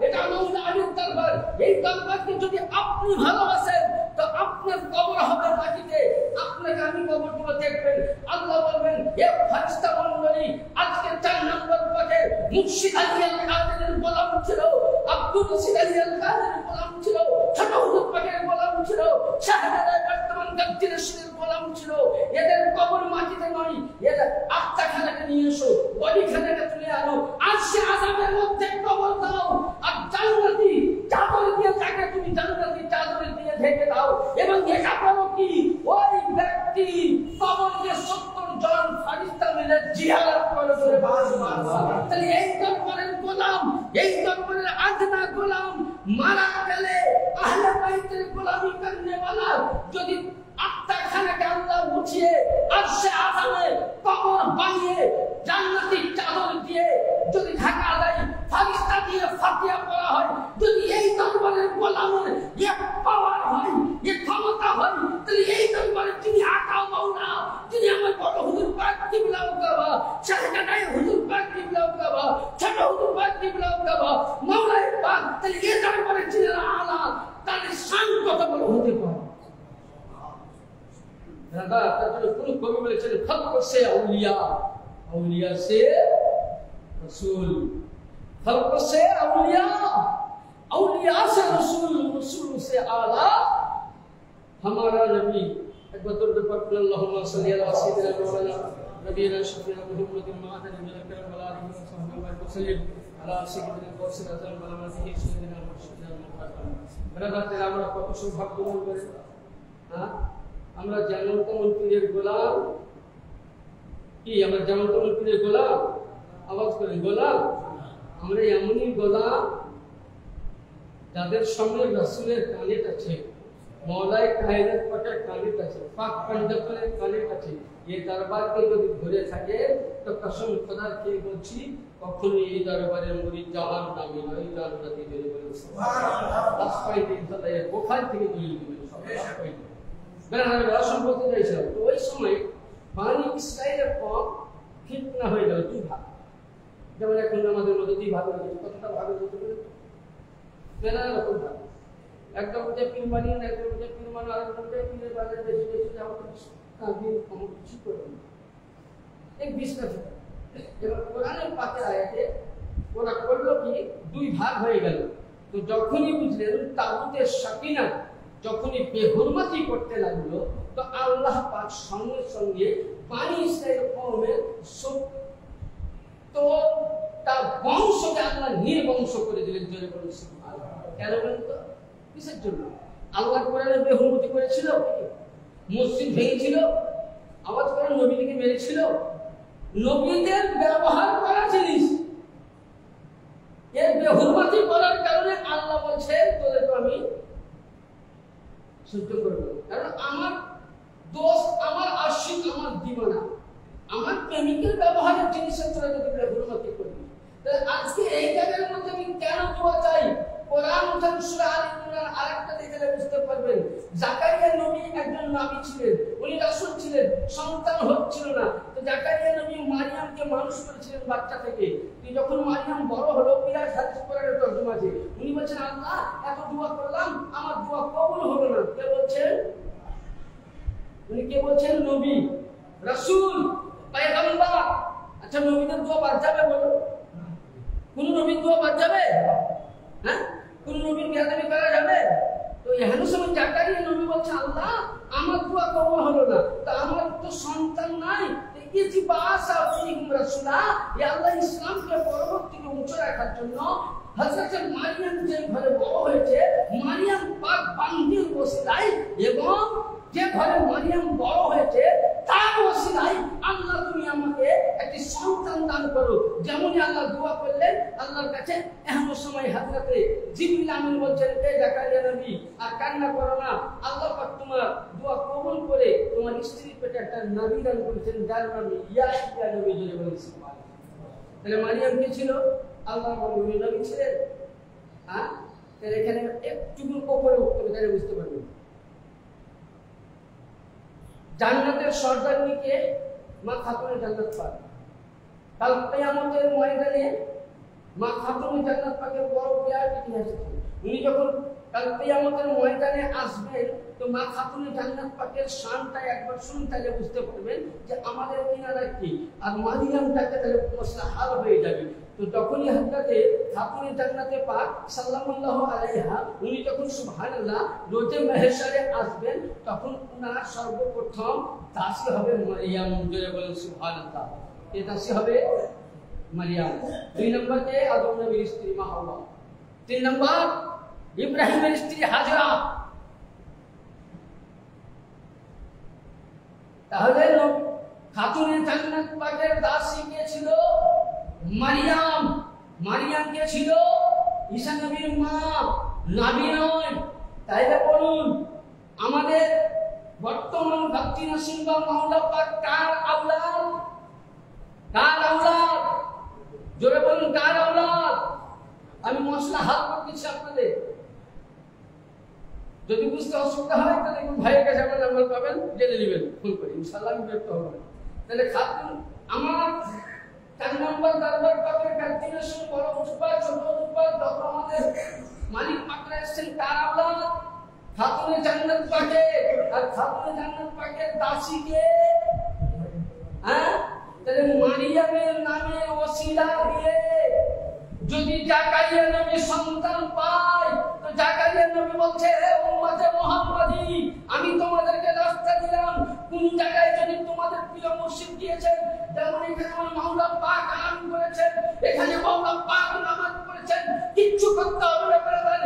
এটা মৌলা আলীর দরবার, এই দরবারকে যদি আপনি ভালোবাসেন তো আপনার কবর হবে মাটিতে, আপনাকে আমি কবর করে দেখবেন। আল্লাহ বলবেন, হে ফেরেশতা মণ্ডলী, আজকে 4 নম্বর পাকে মুর্শিদ আলী আল কাদেরের গোলাম ছিল, আব্দুল রশিদ আলী আল কাদেরের গোলাম ছিল, ছোট হুজুর পাকের গোলাম ছিল, শাহজাদা বর্তমান গাজীর রশিদের গোলাম ছিল। এদের কবর মাটিতে নয়, এদের আত্মাখানাকে নিয়ে এসো, বডিখানাকে তুলে আনো, আরশে আযামের মধ্যে কবর দাও, আর জান্নাতি চাদর দিয়ে তাকে তুমি জান্নাতি চাদর দিয়ে ঢেকে দাও। এবং এটা করো কি, ওই ব্যক্তি কবরকে 70 জন ফেরেশতা মিলে জিয়ারত করে করে তাহলে এই দরবারের গোলাম, এই দরবারের আদনা গোলাম মারা গেলে আহলে বাইতের গোলামি করনে वाला যদি আত্মাখানাকে আল্লাহ উঠিয়ে আরশে আযামে কবর বানিয়ে জান্নাতি চাদর দিয়ে যদি ঢাকা দেয়, ফেরেশতা দিয়ে ফাতিহা পড়া হয়, যদি এই দরবারের গোলামের এক পাওয়ার হয়, এক ক্ষমতা হয়, তাহলে এই দরবারে তিনি আকা মাওলা, তিনি আমার বড় হুজুর পাক কিবলা উকাবা, শাহজাদাই হুজুর পাক কিবলা উকাবা, ছোট হুজুর পাক কিবলা উকাবা, মাওলাই পাক, তাহলে এই দরবারে যিনি আলা, তাহলে শান কত বড় হতে পারে। দাদা তার কোন কবি বলেছেন, খলক সে আউলিয়া, আউলিয়া সে रसूल, खल्क से औलिया, औलिया से रसूल, रसूल से आला हमारा नबी। एक बार दुरूद पढ़ लो, अल्लाहुम्मा सल्ली अला सय्यिदिना मौलाना नबीना शफीना मुहम्मदिन मादन मिन करम वल आलिहि व सल्लल्लाहु अलैहि वसल्लम अला सय्यिदिना कौसर आजम व नबी सय्यिदिना मुर्शिदिना मुहम्मद। ব্রাদার তেরা আমরা কত সৌভাগ্যবান করে, হ্যাঁ আমরা যেমন তেমন পীরের গোলাম, কি আমরা যেমন তেমন পীরের গোলাম, আওয়াজ করেন গোলাম, আমরা এমনই গোলাম যাদের সঙ্গে রাসূলের কানেট আছে, মওলাই কায়নাত পাকের কানেট আছে, পাক পাঞ্জাবের কানেট আছে। এই দরবারকে যদি ধরে থাকে তো কসম খোদার কে বলছি, কখনোই এই দরবারের মুরিদ জাহান নামে নয়, জান্নাতে বের হবে সুবহানাল্লাহ। আসপাই দিন তাদের বুখারী থেকে দলিল দিবেন সব আসপাই। বেরার রাসূল বলতে চাইছিলাম, তো ওই সময় বানি ইসরাইলের কম ফিতনা হয়ে গেল দুই ভাগ। যেমন এখন আমাদের মধ্যে দুই ভাগ হয়ে গেছে, কতটা ভাগ হয়ে যেতে পারে মেলা রকম ভাগ, একদম মধ্যে পীর মানি, একদম মধ্যে পীর মানো, আরেকদম মধ্যে পীরের বাজারে বেশি বেশি যাওয়া কাঁদিয়ে কম কিছু করে না, এই বিশ্বাস। এবার কোরআনের পাকে আয়াতে ওরা করলো কি, দুই ভাগ হয়ে গেল। তো যখনই বুঝলেন তাগুতের সাকিনা যখনই বেহুরমতি করতে লাগলো, তো আল্লাহ পাক সঙ্গে সঙ্গে বানি ইসরাইল কওমের তো তার বংশকে আল্লাহ নির্বংশ করে দিলেন। জোরে বলুন সুবহানাল্লাহ। কেন বলেন তো, কিসের জন্য? আল্লাহ কোরআনে বেহুরমতি করেছিল, মসজিদ ভেঙেছিল, আওয়াজ করে নবীকে মেরেছিল, নবীদের ব্যবহার করা জিনিস এর বেহুরমতি করার কারণে আল্লাহ বলছে তোদের তো আমি সহ্য করব না। কারণ আমার দোস্ত, আমার আশিক, আমার দিওয়ানা, আমার প্রেমিকের ব্যবহারের জিনিসের তোরা যদি বেহুরমতি করবি, তাহলে আজকে এই জায়গার মধ্যে আমি কেন দোয়া চাই? কোরআন সূরা আল ইমরান আরেকটা দেখলে বুঝতে পারবেন। জাকারিয়া নবী একজন নবী ছিলেন, উনি রাসূল ছিলেন, সন্তান হচ্ছিল না। তো জাকারিয়া নবী মারিয়ামকে মানুষ করেছিলেন বাচ্চা থেকে। যখন মারিয়াম বড় হলো, বিরাট হাদিস কোরআনের তরজমা আছে, উনি বলছেন আল্লাহ এত দোয়া করলাম, আমার দোয়া কবুল হলো না। কে বলছেন? উনি কে বলছেন? নবী, রাসূল, পয়গম্বর। আচ্ছা নবীদের দোয়া বাদ যাবে? বলো, কোন নবীর দোয়া বাদ যাবে? হ্যাঁ, কোন নবীর বেয়াদবি করা যাবে? তো এমন সময় জাকারিয়া নবী বলছে আল্লাহ আমার দোয়া কবুল হলো না, তা আমার তো সন্তান নাই, ইতিবাসা ফিহিম রাসূলা, হে আল্লাহ ইসলামকে পরবর্তীতে উঁচু রাখার জন্য হযরত মারিয়াম যে ঘরে বড় হয়েছে, মারিয়াম পাক বান্দির ওসিলায় এবং যে ঘরে মারিয়াম বড় হয়েছে তার ওসিলায় আল্লাহ তুমি আমাকে একটি সন্তান দান করো। যেমন আল্লাহ দোয়া করলেন আল্লাহর কাছে এমন সময় হাজরাতে জিবরিল আমিন বলছেন, এ জাকারিয়া নবী আর কান্না করো না, আল্লাহ পাক তোমার দোয়া কবুল করে তোমার স্ত্রীর পেটে একটা নবী দান করেছেন, যার নাম ইয়াহইয়া নবী। জোরে বলেন সুবহানাল্লাহ। তাহলে মারিয়াম কি ছিল? আল্লাহর নবী ছিলেন। হ্যাঁ, তাহলে এখানে একটু উপরে উঠতে হবে, তাহলে বুঝতে পারবেন। জান্নাতের সর্দারনিকে মা খাতুনে জান্নাত পাক। কাল কিয়ামতের ময়দানে মা খাতুনে জান্নাত পাকের বড় বিরাট ইতিহাস আছে। উনি যখন কাল কিয়ামতের ময়দানে আসবেন, তো মা খাতুনে জান্নাত পাকের শানটা একবার শুনুন, তাহলে বুঝতে পারবেন যে আমাদের কিনারা কি আর মারিয়ামটাকে তাহলে মশলা হাল হয়ে যাবে। তো যখনই হযরতে খাতুনে জান্নাতে পাক সাল্লাল্লাহু আলাইহা উনি যখন সুবহানাল্লাহ রোজে মাহশারে আসবেন, তখন উনার সর্বপ্রথম দাসী হবে মারিয়াম। জোরে বলেন সুবহানাল্লাহ। কে দাসী হবে? মারিয়াম। 2 নম্বরে আদম নবীর স্ত্রী মা হাওয়া। 3 নম্বর ইব্রাহিমের স্ত্রী হাজরা। তাহলে খাতুনে জান্নাত পাকের দাসী কে ছিল? মারিয়াম। মারিয়াম কে ছিল? ঈসা নবীর মা, নবী নয়। তাইলে বলুন, আমাদের বর্তমান ভক্তি নসিম বা মাওলা পাক কার আওলাদ? কার আওলাদ? জোরে বলুন, কার আওলাদ? আমি মশলা হাল করতেছি আপনাদের। যদি বুঝতে অসুবিধা হয় তাহলে একটু ভাইয়ের কাছে আমার নাম্বার পাবেন, জেনে নেবেন, ফোন করে, ইনশাআল্লাহ আমি ব্যর্থ হব না। তাহলে খাতুন আমার 4 নম্বর দরবার পাকের কান্তিনেশন বড় উৎপা ছোট উৎপা যত আমাদের মালিক পাকরা এসেছেন কার আওলাদ? খাতুনে জান্নাত পাকে। আর খাতুনে জান্নাত পাকের দাসী কে? হ্যাঁ, তাহলে মারিয়ামের নামে ওসিলা দিয়ে যদি জাকারিয়া নবী সন্তান পায়, তো জাকারিয়া নবী বলছে, হে উম্মতে মুহাম্মাদি, আমি তোমাদেরকে রাস্তা দিলাম। কোন জায়গায় যদি তোমাদের প্রিয় মসজিদ দিয়েছেন, যেমন এখানে আমার মাওলা পাক আরাম করেছেন, এখানে মাওলা পাক নামাজ পড়েছেন, কিচ্ছু করতে হবে না ব্রাদার।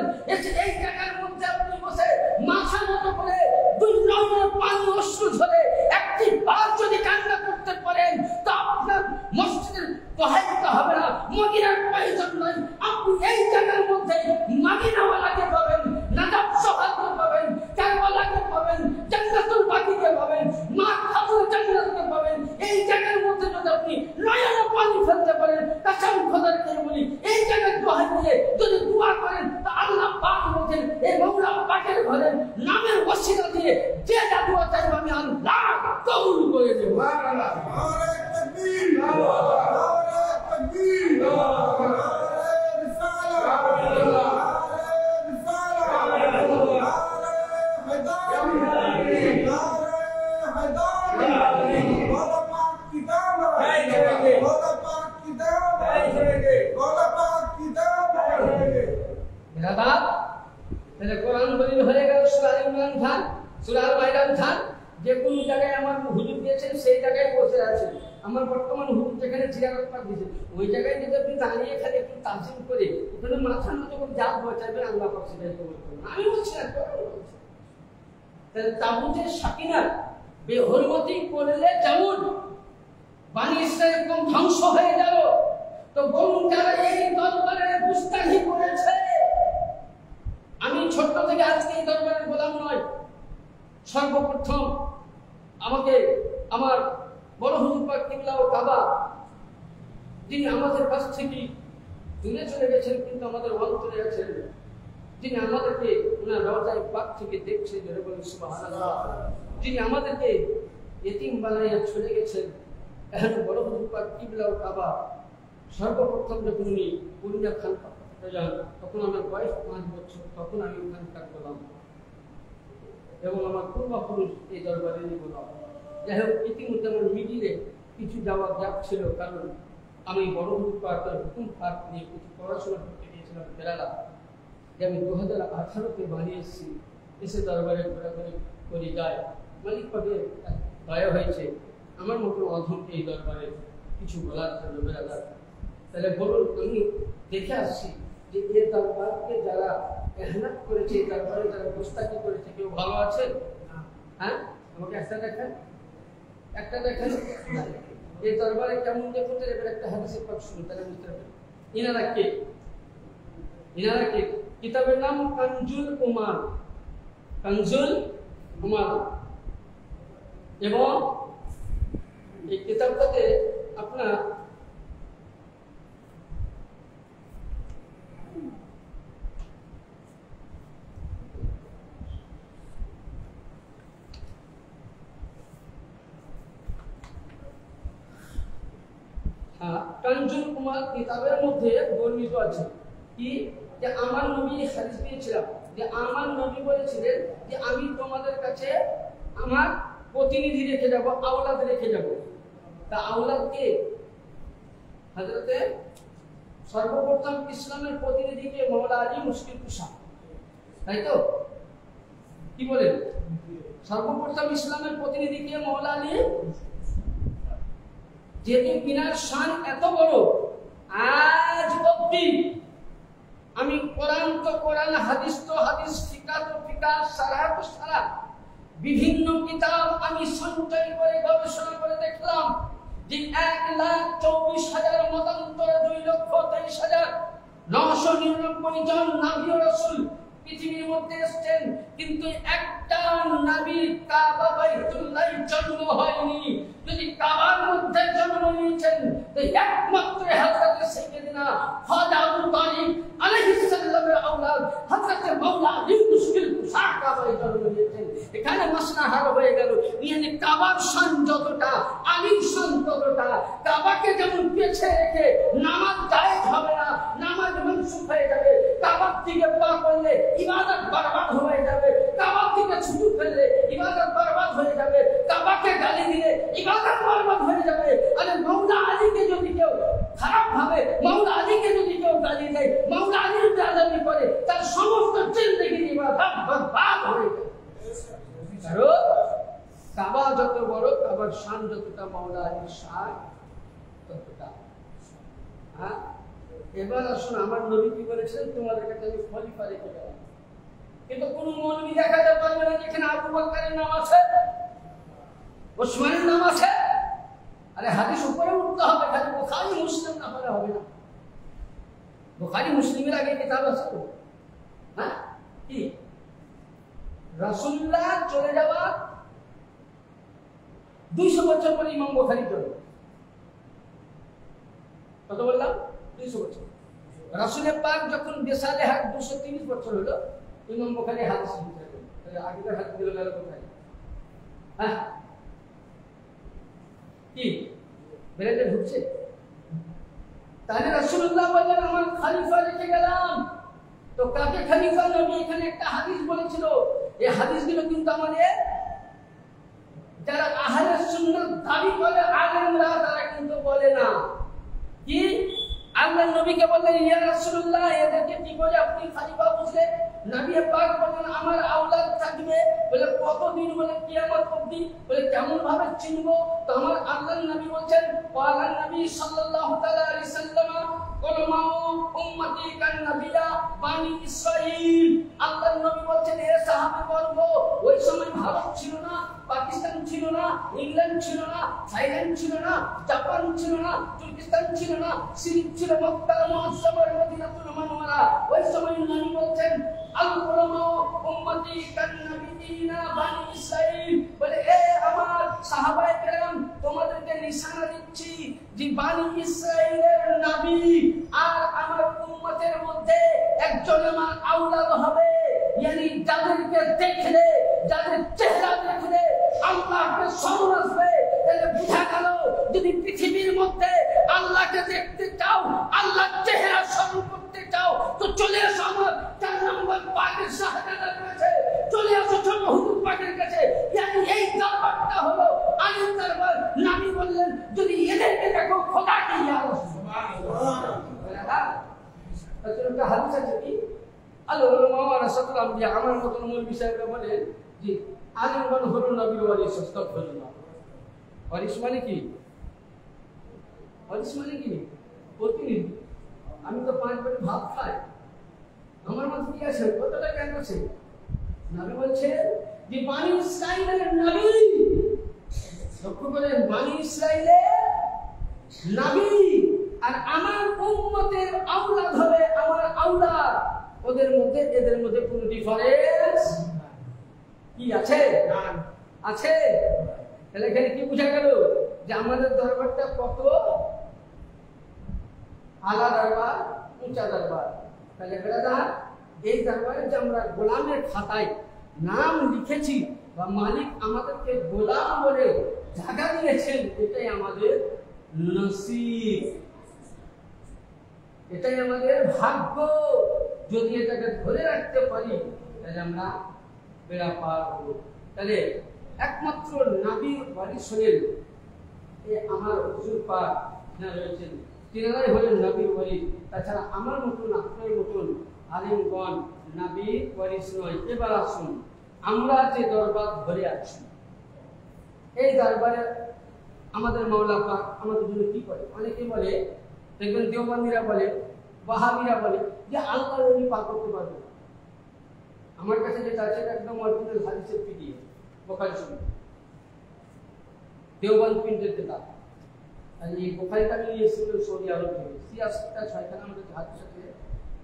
এই জায়গার মধ্যে আপনি বসে মাথা নত করে 2 নয়নের পানি অশ্রু ঝরে একটি বার যদি কান্না করতে পারেন, তো আপনার মসজিদের প্রয়োজন হবে না, মদিনার প্রয়োজন নয়। আপনি এই জায়গার মধ্যে মদিনাওয়ালাকে পাবেন, নাজাত সহায়তা পাবেন, কারবালাকে পাবেন, জান্নাতুল বাকিকে পাবেন, মা খাতুনে জান্নাতকে পাবেন। এই জায়গার মধ্যে যদি আপনি নয়নে পানি ফেলতে পারেন, কসম খোদার করে বলি, এই জায়গায় দোয়া দিয়ে যদি দোয়া করেন, তো আল্লাহ পাক বলেন, এই মাওলা পাকের ঘরে নামের ওসিলা দিয়ে যে যা দোয়া চাইবে আমি আল্লাহ কবুল করে দেব। সুবহানাল্লাহ। নারে তাকবীর, নারে তাকবীর, নারে রিসালাত, নারে রিসালাত, নারে হায়দার, নারে হায়দার, মাওলা পাক কি দাম है, মাওলা পাক কি দাম है, মাওলা পাক কি দাম है। मेरा बाप তাহলে কোরআন বলিল হয়ে গেল সূরা আল ইমরান খান, সূরা আল মাইদান খান, যে কোন জায়গায় আমার হুজুর দিয়েছেন সেই জায়গায় বসে আছেন। আমার বর্তমান হুজুর যেখানে জিয়ারত পাক দিয়েছেন, ওই জায়গায় যদি আপনি দাঁড়িয়ে খালি একটু তাজিম করে ওখানে মাথা নত করে যা দোয়া চাইবেন, আল্লাহ পাক সেটাই কবুল করবেন। আমি বলছি না, কোরআন বলছে। তাহলে তাবুতের সাকিনা বেহরমতি করলে যেমন বানি ইসরাইল একদম ধ্বংস হয়ে গেল, তো বলুন যারা এই দরবারের গুস্তাখি করেছে, আমি ছোট্ট থেকে আজকে এই দরবারের গোলাম নয়। সর্বপ্রথম আমাকে আমার বড় হুজুর পাক কিবলা ও কাবা, যিনি আমাদের কাছ থেকে দূরে চলে গেছেন কিন্তু আমাদের অন্তরে আছেন, যিনি আমাদেরকে ওনার রওজায়ে পাক থেকে দেখছেন, জোরে বলেন সুবহানাল্লাহ। যিনি আমাদেরকে ইতিম বানাইয়া চলে গেছেন, এখন বড় হুজুর পাক কিবলা ও কাবা, সর্বপ্রথম যখন উনি পুরিয়া খান যান, তখন আমার বয়স 5 বছর, তখন আমি ওখানকার গোলাম এবং আমার পূর্বপুরুষ এই দরবারেরই গোলাম। যাই হোক, ইতিমধ্যে আমার মিডিলে কিছু যাওয়া গ্যাপ ছিল, কারণ আমি বড় হুজুর পাকের হুকুম পাক নিয়ে কিছু পড়াশোনা করতে গিয়েছিলাম কেরালা, যে আমি 2018-তে বানিয়ে এসেছি। এসে দরবারে ঘোরাঘুরি করে যায়, মালিক পাকে দয়া হয়েছে আমার মতো অধমকে এই দরবারে কিছু বলার জন্য বেড়াদার। তাহলে বলুন, আমি দেখে আসছি যে এই দরবারকে যারা এহনাত করেছে, এই দরবারে যারা গোস্তাকি করেছে, কেউ ভালো আছে? হ্যাঁ, আমাকে একটা দেখেন, একটা দেখেন। এই দরবারে কেমন দেখতে, এবার একটা হাদিসের পাক শুনুন, তাহলে বুঝতে পারবেন। ইনারা কে? কিতাবের নাম কানজুল উমাল। এবং এই কিতাবটাতে আপনার কানজুল উমাল কিতাবের মধ্যে বর্ণিত আছে কি যে আমার নবী হাদিস পেয়েছিলাম যে আমার নবী বলেছিলেন যে আমি তোমাদের কাছে আমার প্রতিনিধি রেখে যাব, আওলাদ রেখে যাব। তা আওলাদ কে? হযরতে সর্বপ্রথম ইসলামের প্রতিনিধিকে মাওলা আলী মুশকিল কুশা, তাই তো? কি বলেন? সর্বপ্রথম ইসলামের প্রতিনিধিকে মাওলা আলী, যেহেতু বিনার শান এত বড়, আজ অবধি আমি কোরআন তো কোরআন, হাদিস তো হাদিস, ফিকাহ তো ফিকাহ, সারাহ তো সারাহ, বিভিন্ন কিতাব আমি সঞ্চয় করে গবেষণা করে দেখলাম যে 1,24,000 মতান্তরে 2,23,999 জন নবী ও রাসূল পৃথিবীর মধ্যে এসেছেন, কিন্তু একটা নবীর কাবা বাইতুল্লাহ জন্ম হয়নি। যদি কাবার মধ্যে জন্ম নিয়েছেন তো একমাত্র হযরত সাইয়্যিদনা খাজা আবু তালিব আলাইহিস সালামের আওলাদ হযরত মাওলা আলী মুশকিল কুশা কাবায় জন্ম নিয়েছেন। এখানে মাসলা হার হয়ে গেল। মানে কাবার শান যতটা, আলীর শান ততটা। কাবাকে যেমন পেছে রেখে নামাজ জায়েজ হবে না, নামাজ মনসুখ হয়ে যাবে। কাবার দিকে পা করলে ইবাদত বরবাদ হয়ে যাবে, কাবার দিকে ছুটু ফেললে ইবাদত বরবাদ হয়ে যাবে, কাবাকে গালি দিলে ইবাদত বরবাদ হয়ে যাবে। আরে মাওলা আলীকে যদি কেউ খারাপ ভাবে, মাওলা আলীকে যদি কেউ গালি দেয়, মাওলা আলীর বেয়াদবি করে, তার সমস্ত জিন্দেগি ইবাদত বরবাদ হয়ে যাবে। কারণ কাবা যত বড়, কাবার শান যতটা, মাওলা আলীর শান ততটা। হ্যাঁ, এবার আসুন, আমার নবী কি বলেছিলেন? তোমাদের কাছে আমি খলিফা রেখে গেলাম। কিন্তু কোন মৌলবী দেখাতে পারবে না যেখানে আবু বকরের নাম আছে, ওসমানের নাম আছে। আরে হাদিস উপরে উঠতে হবে, খালি বুখারী মুসলিম না হলে হবে না। বুখারী মুসলিমের আগে কিতাব আছে তো। হ্যাঁ, কি রাসূলুল্লাহ চলে যাওয়া 200 বছর পরে ইমাম বুখারী জন্ম। কত বললাম? 200 বছর। রাসূলের পাক যখন বেসালে হাত 230 বছর হলো, ইমাম বুখারী হাদিস লিখলেন। আগেকার হাদিস গুলো গেল কোথায়? হ্যাঁ, কি বেরেতে ঢুকছে? তাহলে রাসূলুল্লাহ বললেন আমার খলিফা রেখে গেলাম। তো কাকে খলিফা? নবী এখানে একটা হাদিস বলেছিল। এই হাদিসগুলো কিন্তু আমাদের যারা আহলে সুন্নাত দাবি করে আলেমরা, তারা কিন্তু বলে না। কি আল্লাহ নবীকে বললেন ইয়া রাসূলুল্লাহ, এদেরকে কি করে আপনি খলিফা বুঝলেন? নবী পাক বলেন আমার আওলাদ থাকবে। বলে কতদিন? বলে কিয়ামত অবধি। বলে কেমন ভাবে চিনবো? তো আমার আল্লাহ নবী বলেন ওয়ালা নবী সাল্লাল্লাহু তাআলা আলাইহি সাল্লাম উলামা উম্মতি কান নবিয়া বানি ইসরাঈল। আল্লাহ নবী বলেন হে সাহাবাবর্গ, ওই সময় ভারত ছিল না, পাকিস্তান ছিল না, ইংল্যান্ড ছিল না, থাইল্যান্ড ছিল না, জাপান ছিল না, তুর্কিস্তান ছিল না, সিরিয়া ছিল, মক্কা মুআজ্জামার মদিনাতুল মুনাওয়ারা। ওই সময় নবী বলেন আল উলামা উম্মতি কান নবিয়িনা বানি ইসরাঈল। বলে এ আমার সাহাবায়ে কেরাম, তোমাদেরকে নিশানা দিচ্ছি যে বানি ইসরাঈলের নবী আর আমার উম্মতের মধ্যে একজন আমার আওলাদ হবে। यानी যাদেরকে দেখলে, যাদের চেহারা দেখলে আল্লাহকে স্মরণ আসবে। তাহলে বুঝা গেল যদি পৃথিবীর মধ্যে আল্লাহকে দেখতে চাও, আল্লাহর চেহারা স্মরণ করতে চাও, তো চলে আসো আমার 4 নম্বর পাকের শাহজালার কাছে, চলে আসো ছোট হুজুর পাকের কাছে। यानी এই দরবারটা হলো আলীর দরবার। নবী বললেন যদি এদেরকে দেখো খোদা কি ইয়া সুবহানাল্লাহ। একটা হাদিস আছে কি আল্লাহ ওয়ারাসাতুল আম্বিয়া, আমার মত মৌলবী সাহেবরা বলেন যে আলিমগণ হলো নবীর ওয়ারিস। আস্তাগফিরুল্লাহ। ওয়ারিস মানে কি? ওয়ারিস মানে কি? প্রতিনিধি। আমি তো 5 বাটি ভাত খাই, আমার মধ্যে কি আছে? কতটা জ্ঞান আছে? নবী বলছেন যে বানি ইসরাঈলের নবী, লক্ষ্য করেন, বানি ইসরাঈলের নবী আর আমার উম্মতের ওদের মধ্যে এদের মধ্যে কোনো ডিফারেন্স কি আছে? আছে। তাহলে এখানে কি বোঝা গেল যে আমাদের দরবারটা কত আলা দরবার, উঁচা দরবার। তাহলে বেড়াদা এই দরবারে যে আমরা গোলামের খাতায় নাম লিখেছি বা মালিক আমাদেরকে গোলাম বলে জায়গা দিয়েছেন, এটাই আমাদের নসিব, এটাই আমাদের ভাগ্য। যদি এটাকে ধরে রাখতে পারি তাহলে আমরা বেড়া পার হব। তাহলে একমাত্র নবীর ওয়ারিস হলেন আমার হুজুর পাক যারা রয়েছেন, তিনারাই হলেন নবীর ওয়ারিস। তাছাড়া আমার মতন আপনার মতন আলিমগণ নবীর ওয়ারিস নয়। এবার আসুন আমরা যে দরবার ধরে আছি, এই দরবারে আমাদের মাওলা পাক আমাদের জন্য কি করে? অনেকে বলে, দেখবেন দেওবন্দিরা বলে, ওয়াহাবিরা বলে যে আল্লাহর ওলি পাক করতে পারবে। আমার কাছে যেটা আছে একদম অরিজিনাল হাদিসের পিডিএফ, বুখারী শরীফ, দেওবন্দ প্রিন্টের কিতাব। আর এই বুখারীটা আমি নিয়ে এসেছিল সৌদি আরব থেকে। 86টা 6খানা আমাদের হাদিস আছে,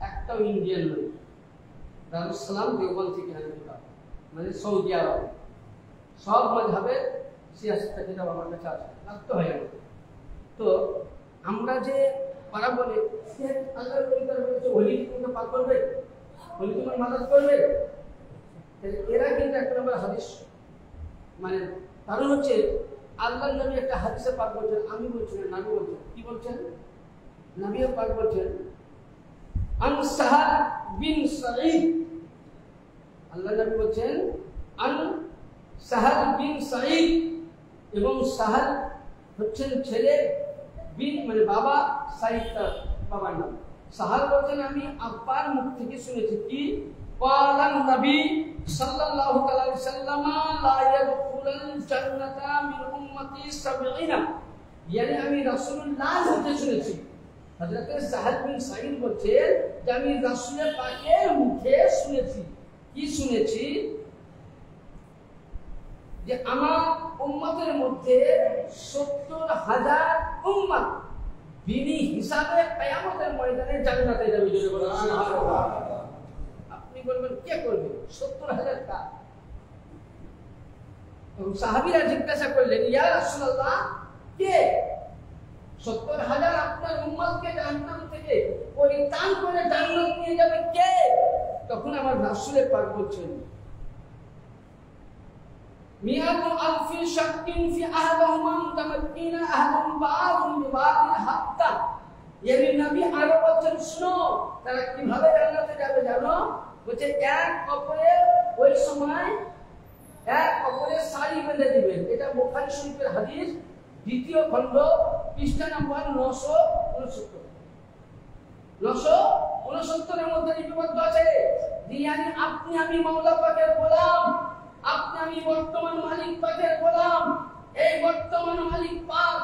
একটাও ইন্ডিয়ান নয়। দারুস সালাম দেওবন্দ থেকে আনা কিতাব, মানে সৌদি আরব। সব মাযহাবের 86টা কিতাব আমার কাছে আছে, রাখতে হয় আমাকে। তো আমরা যে পারা বলে আল্লাহর ওলি দরবারে ওলি কিন্তু পাক করবে, ওলি তোমার মাদদ করবে, এরা কিন্তু এক নম্বর হাদিস মানে কারণ হচ্ছে আল্লাহর নবী একটা হাদিসে পাক বলছেন, আমি বলছি না, নবী বলছেন। কি বলছেন? নবীও পাক বলছেন আন সাহাল বিন সাঈদ, আল্লাহর নবী বলছেন আন সাহাল বিন সাঈদ, এবং সাহাল হচ্ছেন ছেলে, বিন মানে বাবা, সাঈদ তার বাবার নাম। সাহাল বলছেন আমি আব্বার মুখ থেকে শুনেছি কি ক্বালান নবী সাল্লাল্লাহু আলাইহি ওয়াসাল্লাম লা ইয়াদখুলুল জান্নাতা মিন উম্মতি 70, মানে আমি রাসূলুল্লাহ হতে শুনেছি। হযরত সাহাল বিন সাঈদ বলছেন যে আমি রাসূলের পাকের মুখে শুনেছি। কি শুনেছি? যে আমার উম্মতের মধ্যে 70,000 উম্মত বিনি হিসাবে কিয়ামতের ময়দানে জান্নাতে যাবে। জোরে বলুন সুবহানাল্লাহ। আপনি বলবেন কে করবে? 70,000 কা? এবং সাহাবীরা জিজ্ঞাসা করলেন ইয়া রাসূলুল্লাহ, কে 70,000 আপনার উম্মতকে জাহান্নাম থেকে পরিত্রাণ করে জান্নাত নিয়ে যাবে কে? তখন আমার রাসূলের পাক বলছেন মিয়াতু আলফি শাক্কিন ফি আহদিহিমা মুতামাক্কিনা আহদুম বা'দুম বিবাদিল হাত্তা, yani নবী আরো বলছেন শুনো তারা কিভাবে জান্নাতে যাবে জানো? বলছে এক অপরে ওই সময় এক অপরে সারি বেঁধে দিবেন। এটা বুখারী শরীফের হাদিস, দ্বিতীয় খণ্ড, পৃষ্ঠা নম্বর 969। 969 এর মধ্যে লিপিবদ্ধ আছে yani আপনি আমি মাওলা পাকের গোলাম, আপনি আমি বর্তমান মালিক পাকের গোলাম। এই বর্তমান মালিক পাক,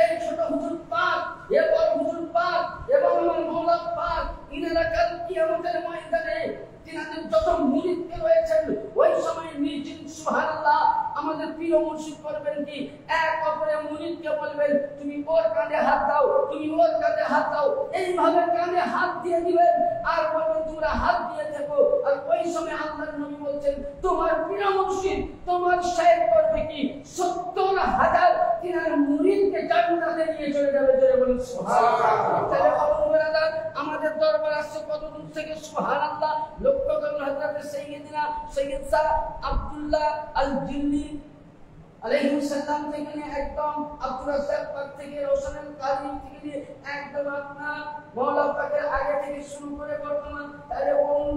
এই ছোট হুজুর পাক, এ বড় হুজুর পাক এবং আমার মাওলা পাক, ইনারা কাল কিয়ামতের ময়দানে তিনাদের যত মুরিদকে রয়েছেন ওই সময় নিশ্চিত সুবহানাল্লাহ আমাদের প্রিয় মুর্শিদ করবেন কি এক অপরের মুরিদকে বলবেন তুমি ওর কাঁধে হাত দাও, তুমি ওর কাঁধে হাত দাও, এইভাবে কাঁধে হাত দিয়ে দিবেন আর বলবেন তোমরা হাত দিয়ে দেখো। আর ওই সময় আল্লাহর নবী বলছেন তোমার প্রিয় মুর্শিদ তোমার শেখ করবে কি 70,000 তিনার মুরিদকে জান্নাতে নিয়ে চলে যাবে। জোরে বলুন সুবহানাল্লাহ। তাহলে আপনারা আমাদের দরবার আসছে কত দূর থেকে? সুবহানাল্লাহ। লক্ষ্য করুন হযরত সাইয়্যিদিনা সৈয়দ শাহ আব্দুল্লাহ আল জিন্নি আলাইহিস সালাম থেকে নিয়ে একদম আব্দুর রাজ্জাক পাক থেকে, রওশন আল কাদিম থেকে নিয়ে একদম আপনার মাওলা পাকের আগে থেকে শুরু করে বর্তমান। তাহলে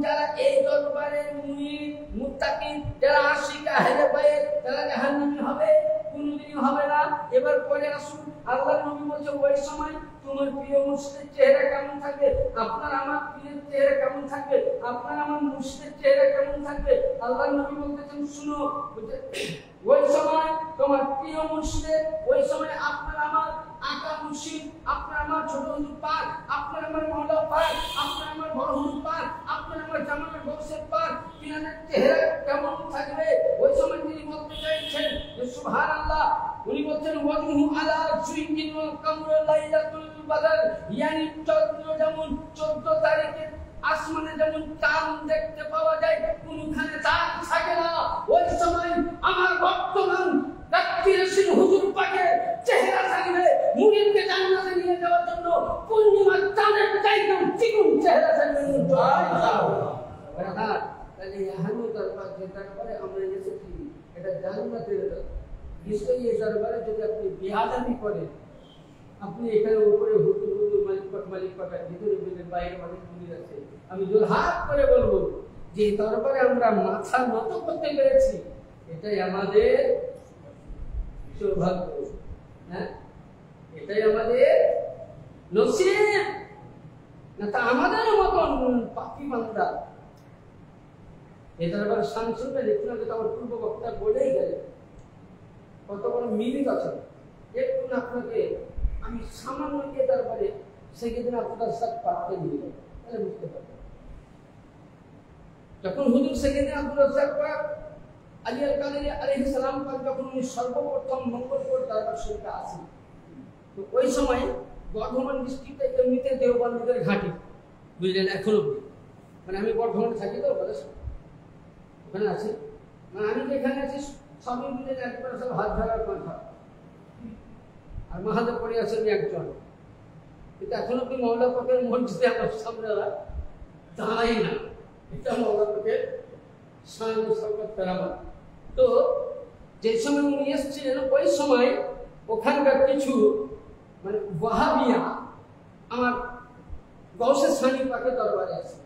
যারা এই দরবারের মুরিদ মুত্তাকিন, যারা আশিক আহলে বাইত, তারা জাহান্নামী হবে? কোনদিনই হবে না। এবার পরে আসুন আল্লাহর নবী বলছে ওই সময় তোমার প্রিয় মুর্শিদের চেহারা কেমন থাকবে? আপনার আমার প্রিয়ের চেহারা কেমন থাকবে? আপনার আমার মুর্শিদের চেহারা কেমন থাকবে? আল্লাহর নবী বলতেছেন শুনো, ওই সময় তোমার প্রিয় মুর্শিদের, ওই সময় আপনার আমার আকা মুর্শিদ, আপনার আমার ছোট হুজুর পাক, আপনার আমার মাওলা পাক, আপনার আমার বড় হুজুর পাক, আপনার আমার জামানের বংশের পাক, তিনাদের চেহারা কেমন থাকবে? ওই সময় তিনি বলতে চাইছেন যে সুবহানাল্লাহ, উনি বলছেন ওয়াজহু আলা জুইন ওয়াল কামরু লাইলাতুল বদর, yani চন্দ্র যেমন 14 তারিখে আসমানে যেমন চাঁদ দেখতে পাওয়া যায়, কোনখানে চাঁদ থাকে না, ওই সময় আমার বর্তমান রাত্রির হুজুর পাকের চেহারা থাকবে মুরিদকে জান্নাতে নিয়ে যাওয়ার জন্য পূর্ণিমার চাঁদের চাইতেও চিকুন চেহারা থাকবে। তাহলে এখানে দরবার যে দরবারে আমরা এসেছি এটা জান্নাতের নিশ্চয়ই এই দরবারে যদি আপনি বেয়াদবি করেন, আপনি এখানে উপরে হুজুর হুজুর মালিক পাক ভিতরে ভিতরে বাইরে অনেক মুরিদ আছে, আমি জোর হাত করে বলবো যে দরবারে আমরা মাথা নত করতে পেরেছি, এটাই আমাদের সৌভাগ্য। হ্যাঁ, এটাই আমাদের নসিব, না তা আমাদের মতন পাপি বান্দা এই দরবার শান শুনবে। দেখুন আগে তো আমার পূর্ব বক্তা বলেই গেলেন কত বড় মিনিট আছে। একটু আপনাকে আমি সামান্য কে দরবারে সেদিন আপনার সাথে পাঠতে নিয়ে যাই, তাহলে বুঝতে পারবেন। যখন হুজুর সেদিন আব্দুল রাজ্জাক পাক আলী আল কাদেরী আলাইহিস সালাম পাক যখন উনি সর্বপ্রথম মঙ্গলপুর দরবার শরীফে আসেন, তো ওই সময় বর্ধমান ডিস্ট্রিক্টে এমনিতে দেওবন্দীদের ঘাঁটি, বুঝলেন, এখনো মানে আমি বর্ধমানে থাকি তো ওখানে আছি, মানে আমি যেখানে আছি সবই মিলে একবার সব হাত ধরার কথা, আর মাহাদেব পড়ে আছেন একজন, কিন্তু এখন অব্দি মহল্লা পক্ষের মসজিদে আমার সামনে দাঁড়াই না, এটা মহল্লা পক্ষের সামনে। তো যে সময় উনি এসেছিলেন ওই সময় ওখানকার কিছু মানে ওয়াহাবিয়া আমার গৌসে সানি পাকে দরবারে আছে,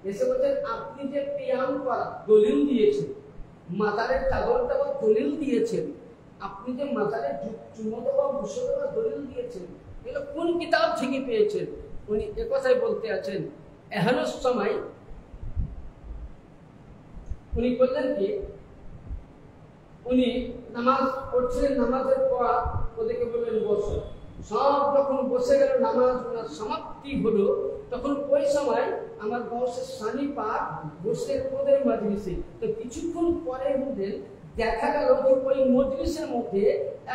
এসে বলছেন আপনি যে পিয়াম করা দলিল দিয়েছেন, মাতারের চাদর দেওয়া দলিল দিয়েছেন, আপনি যে মাতারের চুমো দেওয়া মুসো দেওয়া দলিল দিয়েছেন, এগুলো কোন কিতাব থেকে পেয়েছেন? উনি একথাই বলতে আছেন। এহেন সময় উনি বললেন কি, উনি নামাজ পড়ছিলেন, নামাজের পর ওদেরকে বললেন বসো, সব যখন বসে গেল নামাজ সমাপ্তি হলো, তখন ওই সময় আমার বয়সের সানি পাক বসে ওদের মজলিসে, তো কিছুক্ষণ পরে ওদের দেখা গেল যে ওই মজলিসের মধ্যে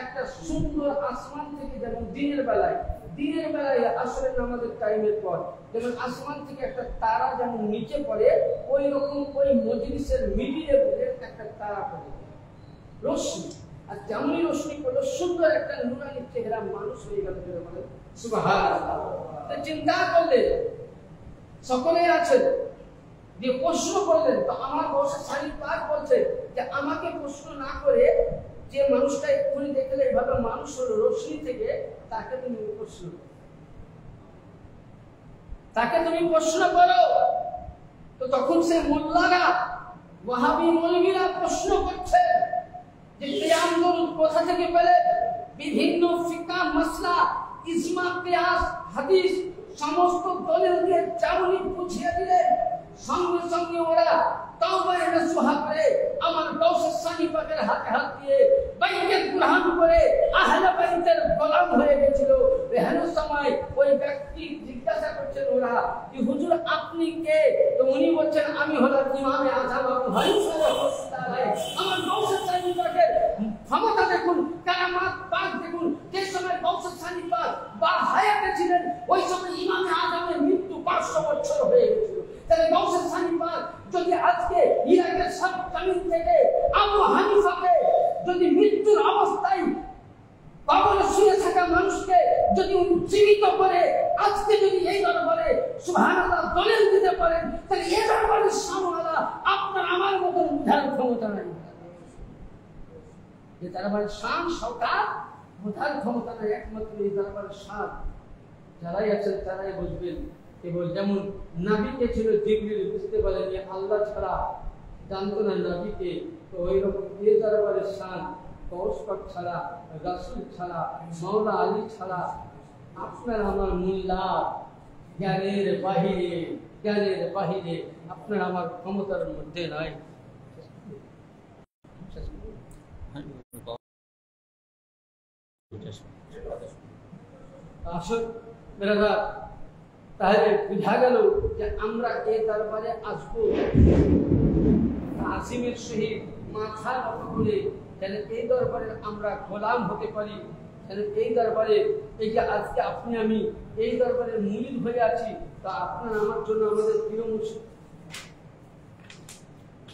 একটা সুন্দর আসমান থেকে, যেমন দিনের বেলায় আসরের নামাজের টাইমের পর যেমন আসমান থেকে একটা তারা যেমন নিচে পড়ে, ওই রকম ওই মজলিসের মিডিলে একটা তারা পড়ে রশ্মি, আর যেমনই রশ্মি করলো সুন্দর একটা নুরানি চেহারা মানুষ হয়ে গেল। সুবহানাল্লাহ। চিন্তা করলেন, সকলে আছেন, যে প্রশ্ন করলেন, তো আমার বয়সে সানি পাক বলছে যে আমাকে প্রশ্ন না করে যে মানুষটা এক্ষুনি দেখলে এইভাবে মানুষ হলো রশ্মি থেকে, তাকে তুমি প্রশ্ন করো। তো তখন সে মোল্লারা ওয়াহাবি মৌলবীরা প্রশ্ন করছে যে কিয়ামত কোথা থেকে পেলে, বিভিন্ন ফিকহ মাসলা ইজমা কিয়াস হাদিস সমস্ত দলিল দিয়ে চাউনি বুঝিয়ে দিলেন। সঙ্গে সঙ্গে ওরা তওবায়ে নসুহা করে আমার গৌসে সানি পাকের হাতে হাত দিয়ে বাইতুল কুরআন করে আহলে বাইতের গোলাম হয়ে গেছিল। এহেন সময় ওই ব্যক্তি জিজ্ঞাসা করছেন ওরা যে হুজুর আপনি কে? তো উনি বলছেন আমি হলাম ইমামে আযম আবু হানিফা রাহমাতুল্লাহ। আমার গৌসে সানি পাকের ক্ষমতা দেখুন, কারামাত পাক দেখুন। যে সময় গৌসে সানি পাক বা হায়াতে ছিলেন ওই সময় ইমামে আযমের মৃত্যু 500 বছর হয়ে গেছিল। তাহলে গৌসে সানি পাক যদি আজকে ইরাকের সব জমিন থেকে আবু হানিফাকে যদি মৃত্যুর অবস্থায় কবরে শুয়ে থাকা মানুষকে যদি জীবিত করে আজকে যদি এই দরবারে সুবহানাল্লাহ দলিল দিতে পারেন, তাহলে এই দরবারের সামওয়ালা আপনার আমার মতো বুঝার ক্ষমতা নাই। এই দরবারের শান শওকাত বুঝার ক্ষমতা নাই, একমাত্র এই দরবারের শান যারাই আছেন তারাই বুঝবেন। কেবল যেমন নবীকে ছিল জিবরিল বুঝতে পারেনি, আল্লাহ ছাড়া জানতো না নবীকে, তো ওই রকম এই দরবারের শান গৌস পাক ছাড়া, রাসূল ছাড়া, মাওলা আলী ছাড়া আপনার আমার মোল্লা জ্ঞানের বাহিরে আপনার আমার ক্ষমতার মধ্যে নাই। আসল মেরাদা তাহলে বুঝা গেল যে আমরা এই দরবারে আসবো আসিমের সহিত মাথা নত করে, যেন এই দরবারে আমরা গোলাম হতে পারি, যেন এই দরবারে এই যে আজকে আপনি আমি এই দরবারের মুরিদ হয়ে আছি, তা আপনার আমার জন্য আমাদের প্রিয় মুর্শিদ,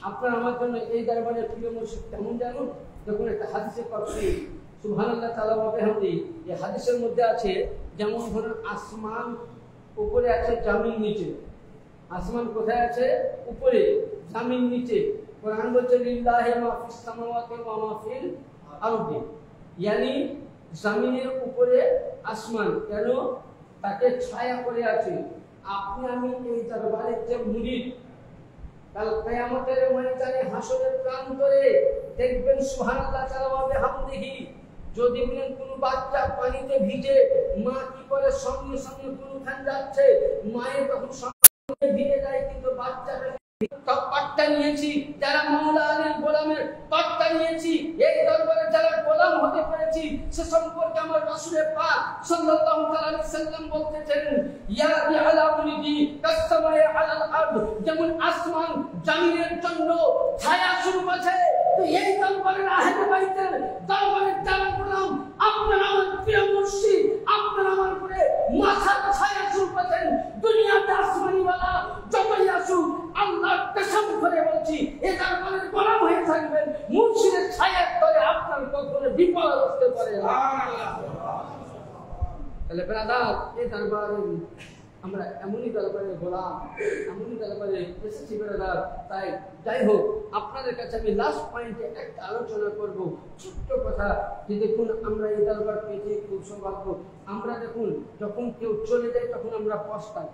আপনার আমার জন্য এই দরবারের প্রিয় মুর্শিদ কেমন জানুন? যখন একটা হাদিসে পাচ্ছি সুবহানাল্লাহ তাআলা ওয়া বিহামদিহি, এই হাদিসের মধ্যে আছে যেমন ধরুন আসমান উপরে আছে জমিন নিচে। আসমান কোথায় আছে? উপরে, জমিন নিচে। কোরআন বলছে লিল্লাহি মা ফিস সামাওয়াতি ওয়া মা ফিল আরদি, यानी জমিনের উপরে আসমান, কেন? তাকে ছায়া করে আছে। আপনি আমি এই দরবারের যে মুরিদ, কাল কিয়ামতের ময়দানে হাসরের প্রান্তরে দেখবেন সুবহানাল্লাহ তাআলা ওয়া বিহামদিহি, যদি বলেন কোন বাচ্চা পানিতে ভিজে, মা কি করে সঙ্গে সঙ্গে কোনখান যাচ্ছে, মায়ের তখন সঙ্গে ভিজে যায়, কিন্তু বাচ্চাটা পাট্টা নিয়েছি যারা মাওলা আলীর গোলামের পাট্টা নিয়েছি, এই দরবারে যারা গোলাম হতে পেরেছি, সে সম্পর্কে আমার রাসূলের পাক সাল্লাল্লাহু আলাইহি ওয়াসাল্লাম বলতেছেন ইয়া বিআলা মুরিদি কাসসামাই আলাল আরদ, যেমন আসমান জমিনের জন্য ছায়া স্বরূপ আছে, তো এই দরবারের আহলে বাইতের দরবারের যারা গোলাম, আপনারা আমার প্রিয় মুর্শিদ, আপনারা আমার উপরে মাথার ছায়া স্বরূপ আছেন। দুনিয়াতে আসমানিওয়ালা যতই আসুক, আল্লাহর কসম করে বলছি, এই দরবারের গোলাম হয়ে থাকবেন, মুর্শিদের ছায়ার তলে আপনার কখনো বিপদ আসতে পারে না। তাহলে ব্রাদার, এই দরবারে আমরা এমনই দরবারে গোলাম, এমনই দরবারে এসেছি ব্রাদার। তাই যাই হোক, আপনাদের কাছে আমি লাস্ট পয়েন্টে একটা আলোচনা করব, ছোট্ট কথা, যে দেখুন আমরা এই দরবার পেয়েছি, খুব সৌভাগ্য। আমরা দেখুন যখন কেউ চলে যায় তখন আমরা পস্তাই।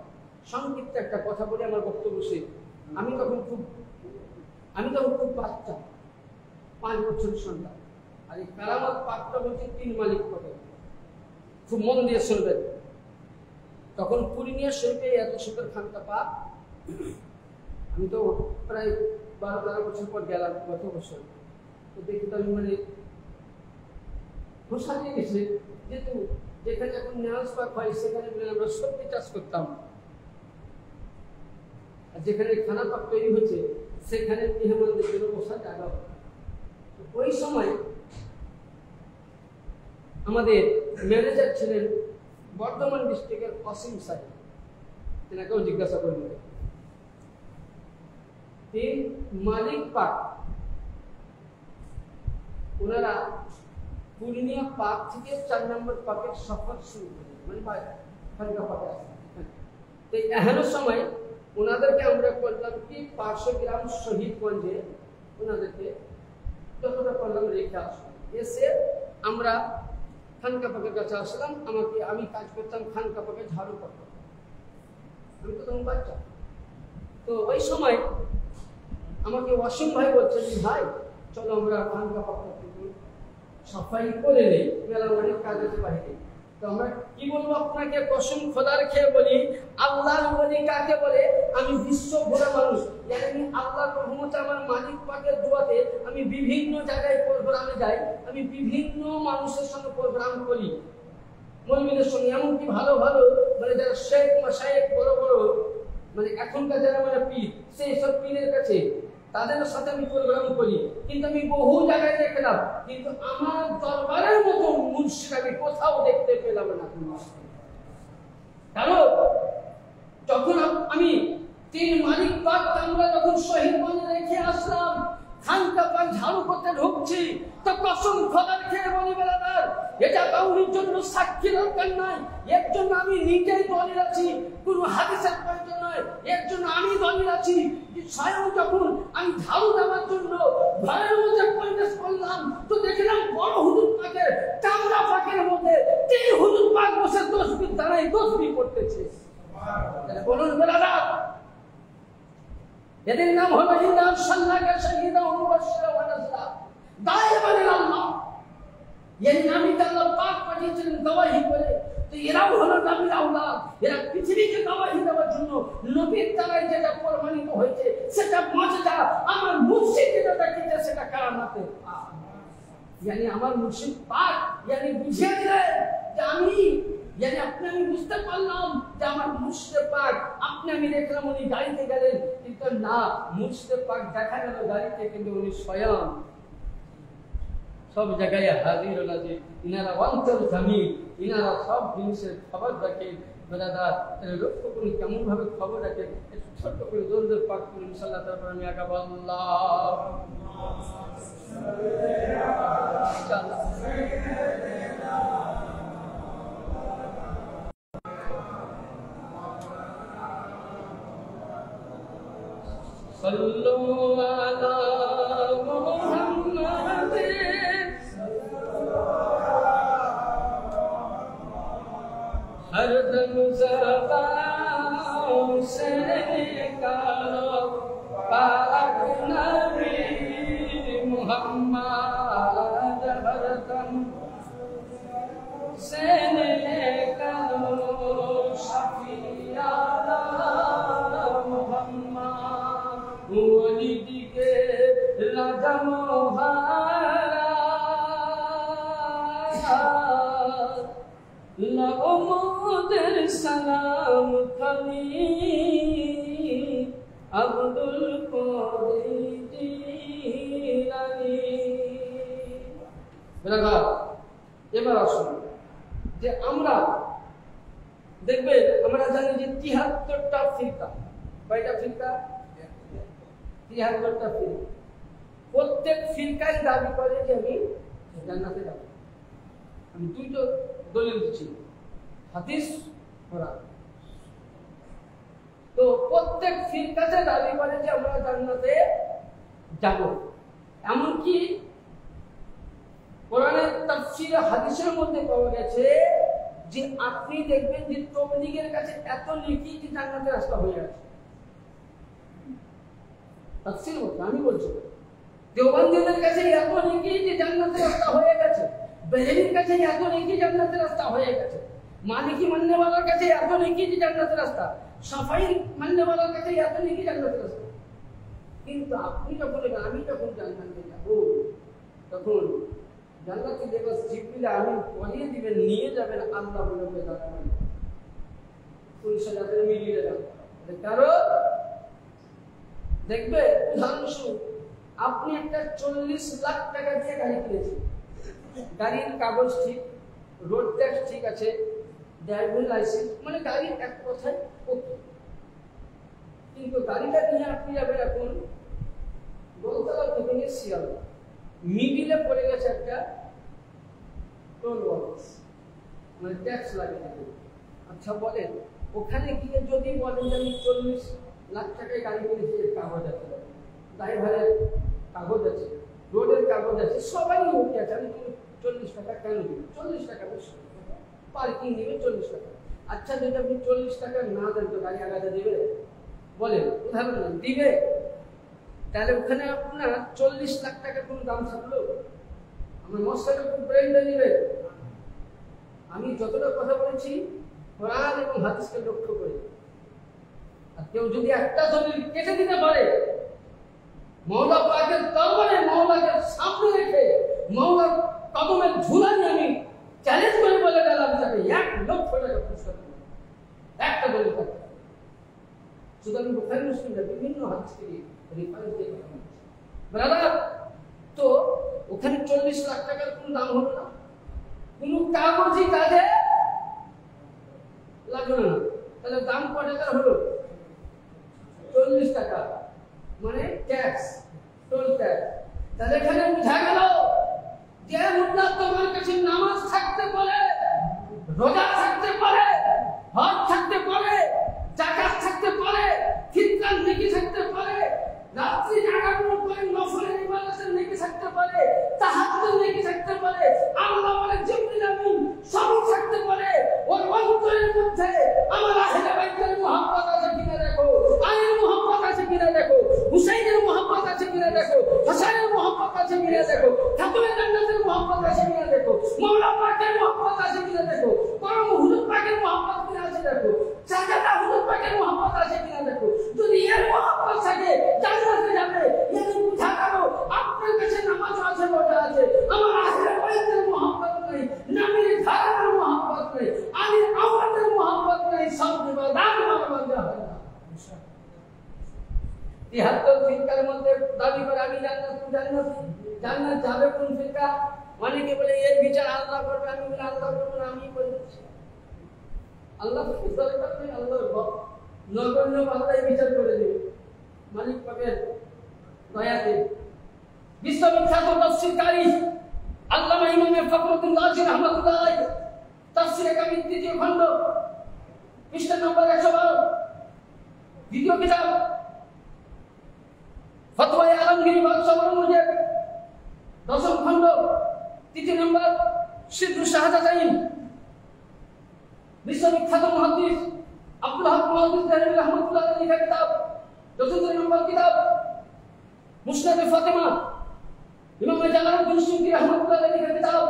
সংক্ষিপ্ত একটা কথা বলে আমার বক্তব্য শেষ। আমি তখন খুব বাচ্চা, 5 বছর সন্তান। আর এই কারামত পাকটা বলছে 3 মালিক পদে, খুব মন দিয়ে শুনবেন। তখন পুরিনিয়া শরীফে এত সুন্দর খানকা পাক, আমি তো প্রায় 12-13 বছর পর গেলাম গত বছর। তো দেখি তো আমি মানে ঘোষাতে গেছে, যেহেতু যেখানে এখন নেওয়াজ পাক হয় সেখানে আমরা সবজি চাষ করতাম, আর যেখানে খানা পাক তৈরি হচ্ছে সেখানে মেহমানদের জন্য বসার জায়গা হতো। ওই সময় আমাদের ম্যানেজার ছিলেন বর্ধমান ডিস্ট্রিক্টের অসীম সাহেব, তেনাকেও জিজ্ঞাসা করবেন। 3 মালিক পাক, ওনারা পূর্ণিয়া পাক থেকে 4 নম্বর পাকের সফর শুরু করেন, মানে খানকা পাকে আসেন। তো এখনো সময় ওনাদেরকে আমরা করলাম কি 500 গ্রাম শহীদগঞ্জে ওনাদেরকে যতটা করলাম রেখে আসলাম। এসে আমরা খানকা পাকের কাছে আসলাম। আমি কাজ করতাম খানকা পাকে ঝাড়ু করতাম, আমি তো তখন বাচ্চা। তো ওই সময় আমাকে অসীম ভাই বলছেন, ভাই চলো আমরা খানকা পাকটা সাফাই করে নেই, মেলার অনেক কাজ আছে বাইরে। তো আমরা কি বলবো আপনাকে, কসম খোদার খেয়ে বলি, আল্লাহর ওলি কাকে বলে? আমি বিশ্ব ভোলা মানুষ, আমি আল্লাহর রহমতে আমার মালিক পাকের দোয়াতে আমি বিভিন্ন জায়গায় প্রোগ্রামে যাই, আমি বিভিন্ন মানুষের সঙ্গে প্রোগ্রাম করি, মৌলবীদের সঙ্গে, এমনকি ভালো ভালো মানে যারা শেখ মাশায়েখ বড় বড় মানে এখনকার যারা মানে পীর, সেই সব পীরের কাছে তাদের সাথে আমি প্রোগ্রাম করি। কিন্তু আমি বহু জায়গায় দেখলাম, কিন্তু আমার দরবারের মতো মুর্শিদ আমি কোথাও দেখতে পেলাম না। কারণ যখন আমি 3 মালিক পাক আমরা যখন শহীদগঞ্জে রেখে আসলাম, খানকা পাক ঝাড়ু করতে ঢুকছি, তো কসম খোদার খেয়ে বলি বেলাদার, এটা কাউরির জন্য সাক্ষী দরকার নাই, এর জন্য আমি নিজেই দলিল আছি, কোনো হাদিসের প্রয়োজন নয়, এর জন্য আমি দলিল আছি। স্বয়ং যখন আমি ঝাড়ু দেওয়ার জন্য ঘরের মধ্যে প্রবেশ করলাম, তো দেখলাম বড় হুজুর পাকের চামড়া পাকের মধ্যে 3 হুজুর পাক বসে তসবিহ দাঁড়ায় তসবিহ করতেছে। বলুন বেলাদার, এদের নাম হলো ইন্নাল সাল্লাকা শাহিদা ওয়া মুবাশশিরা ওয়া নাযরা দায়মান আল্লাহ। এই নামই আল্লাহ পাক পাঠিয়েছিলেন গওয়াহি করে। তো এরাও হলো নবীর আওলাদ, এরা পৃথিবীকে গওয়াহি দেওয়ার জন্য নবীর দ্বারাই যেটা প্রমাণিত হয়েছে সেটা মুজিজা, আমার মুর্শিদ যেটা দেখিয়েছে সেটা কারামাতের পাক। यानी আমার মুর্শিদ পাক यानी বুঝিয়ে দিলেন যে আমি আমি বুঝতে পারলাম যে আমার মুর্শিদ পাক, আমি দেখলাম উনি গাড়িতে গেলেন, কিন্তু না, মুর্শিদ পাক দেখা গেল গাড়িতে, কিন্তু উনি স্বয়ং সব জায়গায় হাজির নাজির। ইনারা অন্তর জামিন, ইনারা সব জিনিসের খবর রাখেন, বেরাদার লক্ষ্য করি কেমন ভাবে খবর রাখে, একটু ছোট্ট করে দৌড় পাক করি ইনশাআল্লাহ। তারপর আমি আগাবো। صلوا على محمد हर दम ज़बान से निकालो पाक नबी मुहम्मद, हर दम से निकालो शफियाना मुहम्मद, वलीद के राजा মোহাম্মদের সালাম খালি আব্দুল কাদের জিলানী। এবার আসুন যে আমরা দেখবেন, আমরা জানি যে ৭৩টা ফিরকা। কয়টা ফিরকা? ৭৩টা ফিরকা। প্রত্যেক ফিরকাই দাবি করে যে আমি জান্নাতে যাব। আমি দুইটা দলিল দিচ্ছি, হাদিস কোরআন। তো প্রত্যেক ফিরকাতে দাবি করে যে আমরা জান্নাতে যাব। এমনকি কোরআনের তাফসীর হাদিসের মধ্যে পাওয়া গেছে যে আপনি দেখবেন যে তাবলীগের কাছে এত নেকি যে জান্নাতের রাস্তা হয়ে গেছে। তাফসীর মধ্যে আমি বলছি, দেওবন্দিদের কাছে এত নেকি যে জান্নাতের রাস্তা হয়ে গেছে, বেরেলির কাছে এত নেকি জান্নাতের রাস্তা হয়ে গেছে, মালিকি মান্যওয়ালার কাছে এত নেকি যে জান্নাতের রাস্তা, সাফাই মান্যওয়ালার কাছে এত নেকি জান্নাতের রাস্তা। কিন্তু আপনি যখন আমি যখন জান্নাতে যাব, তখন জান্নাতে দেখো জিবরিল আমি পরিয়ে দিবেন, নিয়ে যাবেন, আল্লাহ বলবে যাবেন পুলিশের সাথে মিলিয়ে যাবেন। কারণ দেখবে উদাহরণস্বরূপ আপনি একটা 40 লাখ টাকা দিয়ে গাড়ি কিনেছেন, গাড়ির কাগজ ঠিক, রোড ট্যাক্স ঠিক আছে, ড্রাইভিং লাইসেন্স, মানে গাড়ির এক কথায় ওকে। কিন্তু গাড়িটা নিয়ে আপনি যাবেন এখন গোলতলা থেকে নিয়ে শিয়ালদা, মিডিলে পড়ে গেছে একটা টোল বক্স, মানে ট্যাক্স লাগে। আচ্ছা বলেন, ওখানে গিয়ে যদি বলেন যে আমি 40 লাখ টাকায় গাড়ি কিনেছি, এর কাগজ আছে, ড্রাইভারের কাগজ আছে, রোডের কাগজ আছে, সবাই ওকে আছে, আমি 40 টাকা কেন দিব? 40 টাকা বেশি, পার্কিং নেবে 40 টাকা। আচ্ছা যদি আপনি 40 টাকা না দেন তো গাড়ি আগাতে দেবে? বলেন, উদাহরণ দিবে? তাহলে ওখানে আপনার 40 লাখ টাকা কোন দাম থাকলো? আমার মশলাটা খুব ব্রেনটা নিবে। আমি যতটা কথা বলেছি কোরআন এবং হাদিসকে লক্ষ্য করে, আর কেউ যদি একটা দলিল কেটে দিতে পারে, মওলা পাকের দরবারে মওলাকে সামনে রেখে মওলার কদমের ঝুলানি আমি চ্যালেঞ্জ করে বলে গেলাম যাবে 1 লক্ষ টাকা পুরস্কার দেব, একটা দলিল থাকতে। সুতরাং বুখারী মুসলিমে বিভিন্ন হাদিস থেকে রেফারেন্স দিয়ে কথা বলছে। ব্রাদার, তো ওখানে 40 লাখ টাকার কোনো দাম হলো না, কোনো কাগজই কাজে লাগলো না। তাহলে দাম কত টাকার হলো? 40 টাকা, মানে ট্যাক্স, টোল ট্যাক্স। তাহলে এখানে বোঝা গেল যে মুদ্রা তোমার কাছে নামাজ থাকতে পারে, রোজা থাকতে পারে, হজ থাকতে পারে, যাকাত থাকতে পারে, ফিতরার নেকি থাকতে পারে, রাত্রি জাগানোর পরে নফলের ইবাদতের নেকি থাকতে পারে, তাহাজ্জুদের নেকি থাকতে পারে, আল্লাহ বলে জিবরিল আমিন সব থাকতে পারে। ওর অন্তরের মধ্যে আমার আহলে বাইতের মুহাব্বত আছে কিনা দেখো, আলীর মুহাব্বত আছে কিনা দেখো, হুসাইনের মুহাব্বত আছে কিনা দেখো, হাসানের মুহাব্বত আছে কিনা দেখো, খাতুনে জান্নাতের মুহাব্বত আছে কিনা দেখো, মাওলা পাকের মুহাব্বত আছে কিনা দেখো, পরম হুজুর পাকের মুহাব্বত কিনা আছে দেখো, সাজাদা হুজুর পাকের মুহাব্বত আছে কিনা দেখো। যদি এর মুহাব্বত থাকে জান্নাতে যাবে। এর বুঝা গেল আপনার কাছে নামাজ আছে, রোজা আছে, আমার আহলে বাইতের মুহাব্বত নাই, নবীর ঘরানার মুহাব্বত নাই, আলীর আওলাদের মুহাব্বত নাই, সব ইবাদত মানবা যায় না। ৭৩ ফিরকার মধ্যে দাবি করে আমি জান্নাত যাবে কোন ফিরকা? অনেকে বলে এর বিচার আল্লাহ করবে, আমি বলি আল্লাহ করবো না, আমি করে দিচ্ছি। আল্লাহ ফেরেশতাদের কাছে আল্লাহর নগণ্য বান্দাই বিচার করে দেবে মালিক পাকের দয়াতে। বিশ্ববিখ্যাত তাফসীরকারী আল্লামা ইমাম ফখরুদ্দীন রাজি রাহমাতুল্লাহ আলাইহি তাফসীরে কামিল ৩য় খণ্ড পৃষ্ঠা নম্বর ১১২ দ্বিতীয় কিতাব ফতোয়ায়ে আলমগীরি বাদশাহ মুজিব ১০ম খণ্ড ৩য় নম্বর সিদ্ধু শাহাদাতাইন বিশ্ববিখ্যাত মুহাদ্দিস আব্দুল হক মুহাদ্দিস দেহলভী রাহমাতুল্লাহ আলাইহি লেখা কিতাব ৪৪ নম্বর কিতাব মুসনাদে ফাতিমা ইমাম জালালউদ্দিন সুয়ুতী রাহমাতুল্লাহ আলাইহি লেখা কিতাব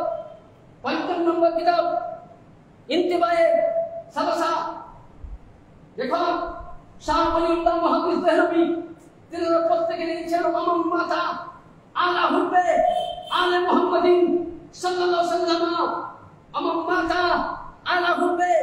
৫৫ নম্বর কিতাব ইন্তিবায়ে সালাসা দেখো শাহ ওলিউল্লাহ মুহাদ্দিস দেহলভী তিনি প্রত্যেকে লিখেছেন আমান মাতা আলা হুব্বে আলে মুহাম্মাদিন সাল্লাল্লাহু আলাইহি ওয়াসাল্লাম আমান মাতা আলা হুব্বে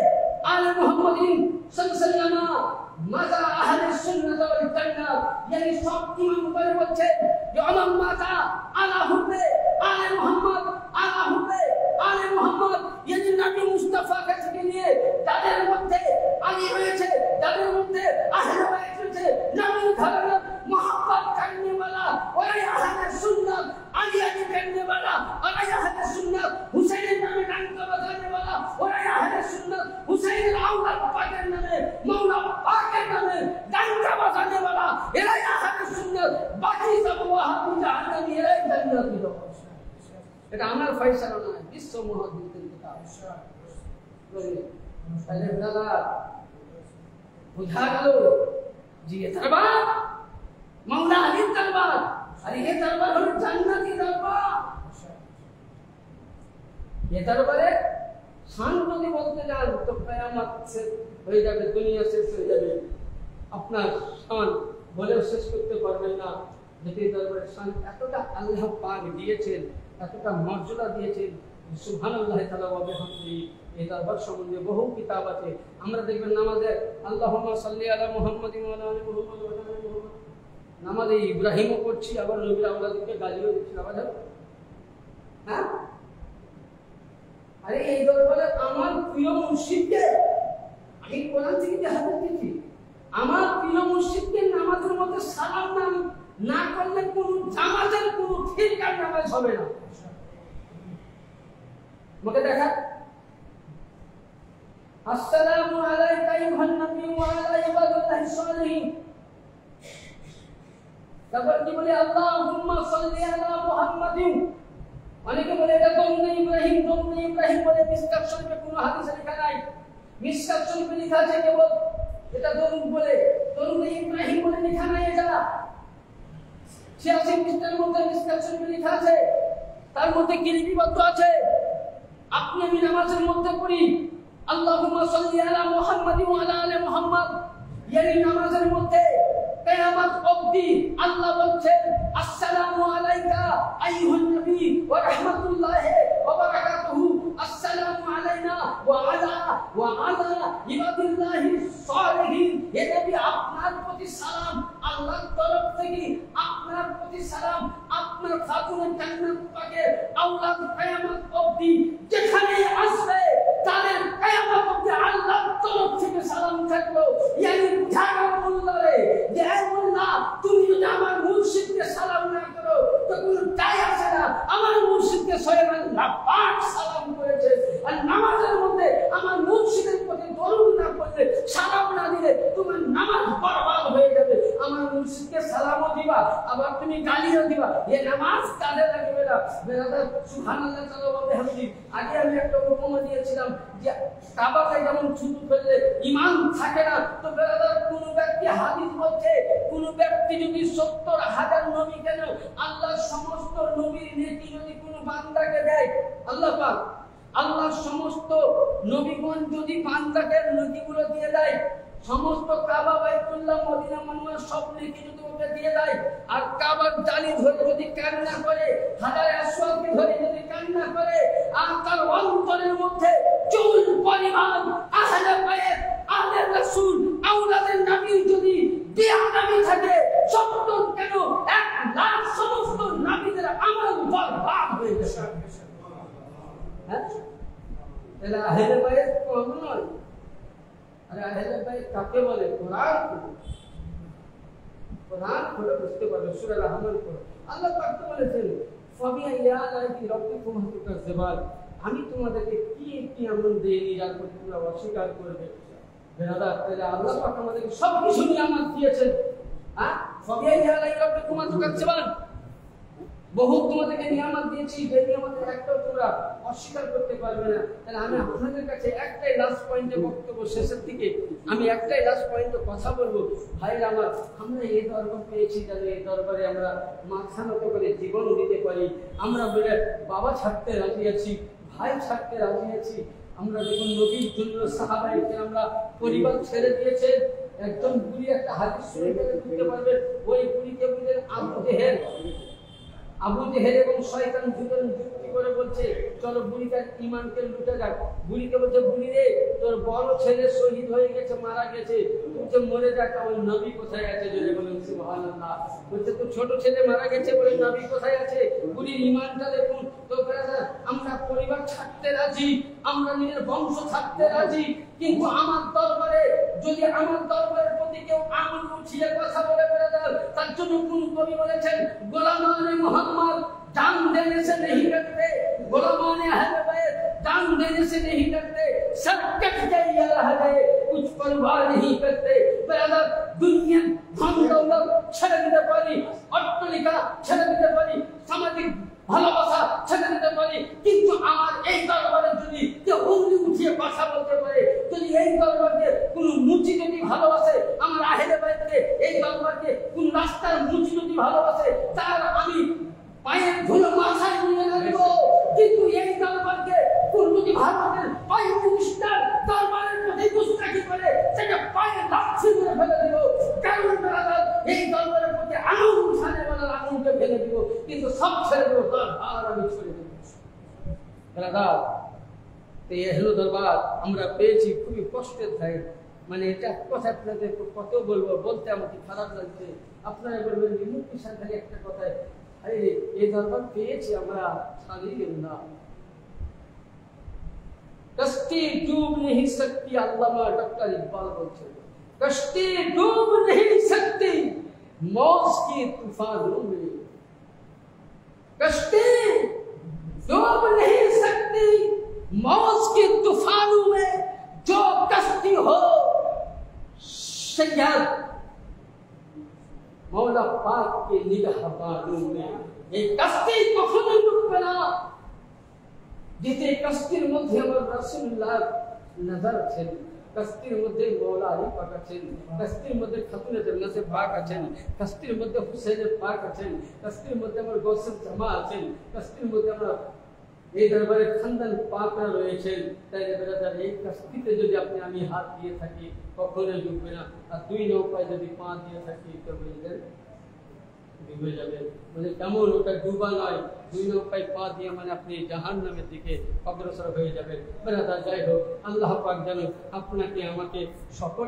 আলে মুহাম্মাদিন সাল্লাল্লাহু আলাইহি ওয়াসাল্লাম মাযা আহলে সুন্নাত ওয়াল জান্নাহ yani সব ইমাম বলে বলছে যে আমান মাতা আলা হুব্বে আলে মুহাম্মদ আলা হুব্বে আলে মুহাম্মদ yani নবী মুস্তাফা কাছে নিয়ে তাদের মধ্যে আলী রয়েছে তাদের মধ্যে আহলে বাইত রয়েছে নবীর ঘরানার मोहब्बत करने वाला और अहले सुन्नत अली अली करने वाला और अहले सुन्नत हुसैन नाम डंका बजाने वाला और अहले सुन्नत हुसैन औलाद पाके नामे मौला पाके नामे डंका बजाने वाला एरा अहले सुन्नत बाकी सब वहाबी जहान्नामी एरा जन्नत में এটা আমার ফয়সালা নয় বিশ্ব মুহাদ্দিসের কিতাব তাহলে দাদা বুঝা গেল যে দরবার मौला अली दरबार अरे ये दरबार हलो जन्नती दरबार ये दरबारे शान যদি বলতে যান তো কিয়ামত से হয়ে যাবে দুনিয়া শেষ হয়ে যাবে আপনার শান বলে শেষ করতে পারবেন না যেতে দরবারে শান এতটা আল্লাহ পাক দিয়েছেন এতটা মর্যাদা দিয়েছেন সুবহানাল্লাহ তাআলা ওয়া বিহামদিহি এই দরবার সম্বন্ধে বহু কিতাব আছে আমরা দেখবেন নামাজে আল্লাহুম্মা সাল্লি আলা মুহাম্মাদিন ওয়া আলা আলি মুহাম্মাদ ওয়া আলা আলি মুহাম্মাদ নামাজে ইব্রাহিমও করছি আবার নবীর আওলাদকে গালিও দিচ্ছি নামাজ হ্যাঁ আরে এই দরবারে আমার প্রিয় মুর্শিদকে আমি কোরআন থেকে যে হাদিস দিচ্ছি আমার প্রিয় মুর্শিদকে নামাজের মধ্যে সালাম না করলে কোন জামাতের কোন ফিরকার নামাজ হবে না আমাকে দেখা আসসালামু আলাইকা আইয়ুহান নবী ওয়া আলা ইবাদিল্লাহিস সালিহিন তারপর কি বলে আল্লাহুম্মা সাল্লি আলা মুহাম্মাদিন অনেকে বলে এটা দরুদ ইব্রাহিম বলে মিসকাত শরীফে কোনো হাদিসে লেখা নাই মিসকাত শরীফে লেখা আছে কেবল এটা দরুদ বলে দরুদ ইব্রাহিম বলে লেখা নাই এটা 86 পৃষ্ঠার মধ্যে মিসকাত শরীফে লেখা আছে তার মধ্যে কি লিপিবদ্ধ আছে আপনি আমি নামাজের মধ্যে পড়ি আল্লাহুম্মা সাল্লি আলা মুহাম্মাদিন ওয়া আলা আলি মুহাম্মাদ এই নামাজের মধ্যে কিয়ামত অবধি আল্লাহ বলছেন আসসালামু আলাইকা আইয়ুহান নবী ওয়া রাহমাতুল্লাহি ওয়া বারাকাতুহু আসসালামু আলাইনা ওয়া আলা ইবাদিল্লাহিস সালিহিন হে নবী আপনার প্রতি সালাম আল্লাহর তরফ থেকে আপনার প্রতি সালাম আপনার খাতুনে জান্নাত পাকের আওলাদ কিয়ামত অবধি যেখানে আসবে তাদের কিয়ামত অবধি আল্লাহর তরফ থেকে সালাম থাকলো ইয়ানি জাগামুল্লাহে যে আল্লাহ তুমি যদি আমার মুর্শিদকে সালাম না করো তো কোনো দায় আসে না আমার মুর্শিদকে স্বয়ং আল্লাহ পাক সালাম করেছে আর নামাজের মধ্যে আমার মুর্শিদের প্রতি দরুদ না পড়লে সালাম না দিলে তোমার নামাজ বরবাদ হয়ে যাবে আমার মুর্শিদকে সালামও দিবা আবার তুমি গালিও দিবা এই নামাজ কাজে লাগবে না বেরাদার সুবহানাল্লাহ তাআলা ওয়া বিহামদিহি আগে আমি একটা উপমা দিয়েছিলাম যে কাবাতে যেমন থুতু ফেললে ঈমান থাকে না তো বেরাদার কোন ব্যক্তি হাদিস বলছে কোন ব্যক্তি যদি ৭০,০০০ নবী কেন আল্লাহর সমস্ত নবীর নেকি যদি কোন বান্দাকে দেয় আল্লাহ পাক আল্লাহর সমস্ত নবীগণ যদি বান্দাকে নেকিগুলো দিয়ে দেয় সমস্ত কাবা বাইতুল্লাহ মদিনা মুনাওয়ারা সব নেকি যদি ওকে দিয়ে দেয় আর কাবার জালি ধরে যদি কান্না করে হাজারে আসওয়াদকে ধরে যদি কান্না করে আর তার অন্তরের মধ্যে চুল পরিমাণ আহলে বাইত আহলে রাসূল আওলাদের নবী যদি বেয়াদবি থাকে ৭০ কেন ১,০০,০০০ সমস্ত নবীদের আমল বরবাদ হয়ে যাবে। হ্যাঁ এটা আহলে বাইত কোন নয় আহলে বাইত কাকে বলে? কোরআন পড়ে বুঝতে পারবে। সূরা রহমান পড়ো, আল্লাহ পাক তো বলেছেন ফাবিআইয়ি আলাইহি রাব্বিকুমা তুকাজ্জিবান, আমি তোমাদেরকে কি কি আমল দেইনি যার প্রতি তোমরা অস্বীকার করবে। বেরাদার, তাহলে আল্লাহ পাক আমাদেরকে সব কিছু নিয়ামত দিয়েছেন। ফাবিআইয়ি আলাইহি রাব্বিকুমা তুকাজ্জিবান, বহু তোমাদেরকে নিয়ামত দিয়েছি, যে নিয়ামতের একটাও তোমরা অস্বীকার করতে পারবে না। তাহলে আমি আপনাদের কাছে একটাই লাস্ট পয়েন্টে বক্তব্য শেষের দিকে আমি একটাই লাস্ট পয়েন্টে কথা বলবো। ভাইরা আমার, আমরা এই দরবার পেয়েছি যেন এই দরবারে আমরা মাথা নত করে জীবন দিতে পারি। আমরা বলে বাবা ছাড়তে রাজি আছি, ভাই ছাড়তে রাজি আছি। আমরা যখন নবীর জন্য সাহাবায়ে কেরামরা পরিবার ছেড়ে দিয়েছে, একজন বুড়ি একটা হাদিস শুনে বুঝতে পারবে, ওই বুড়িকে বললেন আবু জেহেল এবং শয়তান দুজন যুক্তি করে বলছে চলো বুড়িটার ঈমানকে লুটে যাক। বুড়িকে বলছে, বুড়ি রে, তোর বড় ছেলে শহীদ হয়ে গেছে, মারা গেছে, তুই যে মরে যাক, ওই নবী কোথায় আছে? জোরে বলুন সুবহানাল্লাহ। বলছে তো ছোট ছেলে মারা গেছে বলে নবী কোথায় আছে? বুড়ির ঈমানটা দেখুন। তো ব্রাদার, আমরা পরিবার ছাড়তে রাজি, আমরা নিজের বংশ ছাড়তে রাজি, কিন্তু আমার দরবারে যদি আমার দরবারের প্রতি কেউ আঙুল উঠিয়ে কথা বলে ব্রাদার, তার জন্য কোন কবি বলেছেন গোলামানে মোহাম্মদ जान देने से नहीं डरते, गुलामाने अहले बैत जान देने से नहीं डरते, सब कट जाए या रह जाए कुछ परवाह नहीं करते। ब्रदर, दुनिया धन दौलत ছেড়ে দিতে পারি, অট্টালিকা ছেড়ে দিতে পারি, সামাজিক ভালোবাসা ছেড়ে দিতে পারি, কিন্তু আমার এই দরবারে যদি কেউ উঙ্গলি উঠিয়ে কথা বলতে পারে, যদি এই দরবারকে কোন মুচি যদি ভালোবাসে, আমার আহলে বাইতকে এই দরবারকে কোন রাস্তার মুচি যদি ভালোবাসে, তার আমি পায়ের ধুলো মাথায় নিয়ে নেব। কিন্তু এই দরবারকে কোন যদি ভারতের প্রাইম মিনিস্টার দরবারের প্রতি গুস্তাখি করে, সেটা পায়ে লাথি মেরে ফেলে দেব। কারণ ব্রাদার, এই দরবারের প্রতি আগুন উঠানে বলার আগুনকে ফেলে দিব, কিন্তু সব ছেড়ে দেবো, দরবার আমি ছেড়ে দেব। ব্রাদার, তো এই হলো দরবার আমরা পেয়েছি, খুবই কষ্টের থাকে। মানে এটা কথা আপনাদের কত বলবো, বলতে আমাকে খারাপ লাগছে। আপনারা বলবেন যে মুক্তি সাথে একটা কথায়, আরে এই দরবার পেয়েছি আমরা, ছাড়িয়ে না। कश्ती डूब नहीं सकती, अल्लामा डॉक्टर इकबाल बोलते हैं, कश्ती डूब नहीं सकती मौज की तूफानों में, कश्ती डूब नहीं सकती मौज की तूफानों में, जो कश्ती हो सैयद मौला पाक के निगहबानों में। ये कश्ती कखनो डूबবে না, যেতে কষ্টের মধ্যে আমার রাসূলুল্লাহ নজর আছেন, কষ্টের মধ্যে মওলা আলী পাক আছেন, কষ্টের মধ্যে খাতুনে জান্নাতে পাক আছেন, কষ্টের মধ্যে হুসাইনের পাক আছেন, কষ্টের মধ্যে আমার গৌসুল জামা আছেন, কষ্টের মধ্যে আমরা এই দরবারে খানদান পাকরা রয়েছেন। তাই ব্রাদার, এই কষ্টিতে যদি আপনি আমি হাত দিয়ে থাকি কখনোই ডুববে না, আর দুই নৌকায় যদি পা দিয়ে থাকি তো বুঝলেন ডুবে যাবে। মানে কেমন ওটা ডুবা নয়, দুই নৌকায় পা দিয়ে মানে আপনি জাহান্নামের দিকে অগ্রসর হয়ে যাবেন। ব্রাদার, যাই হোক, আল্লাহ পাক যেন আপনাকে আমাকে সকল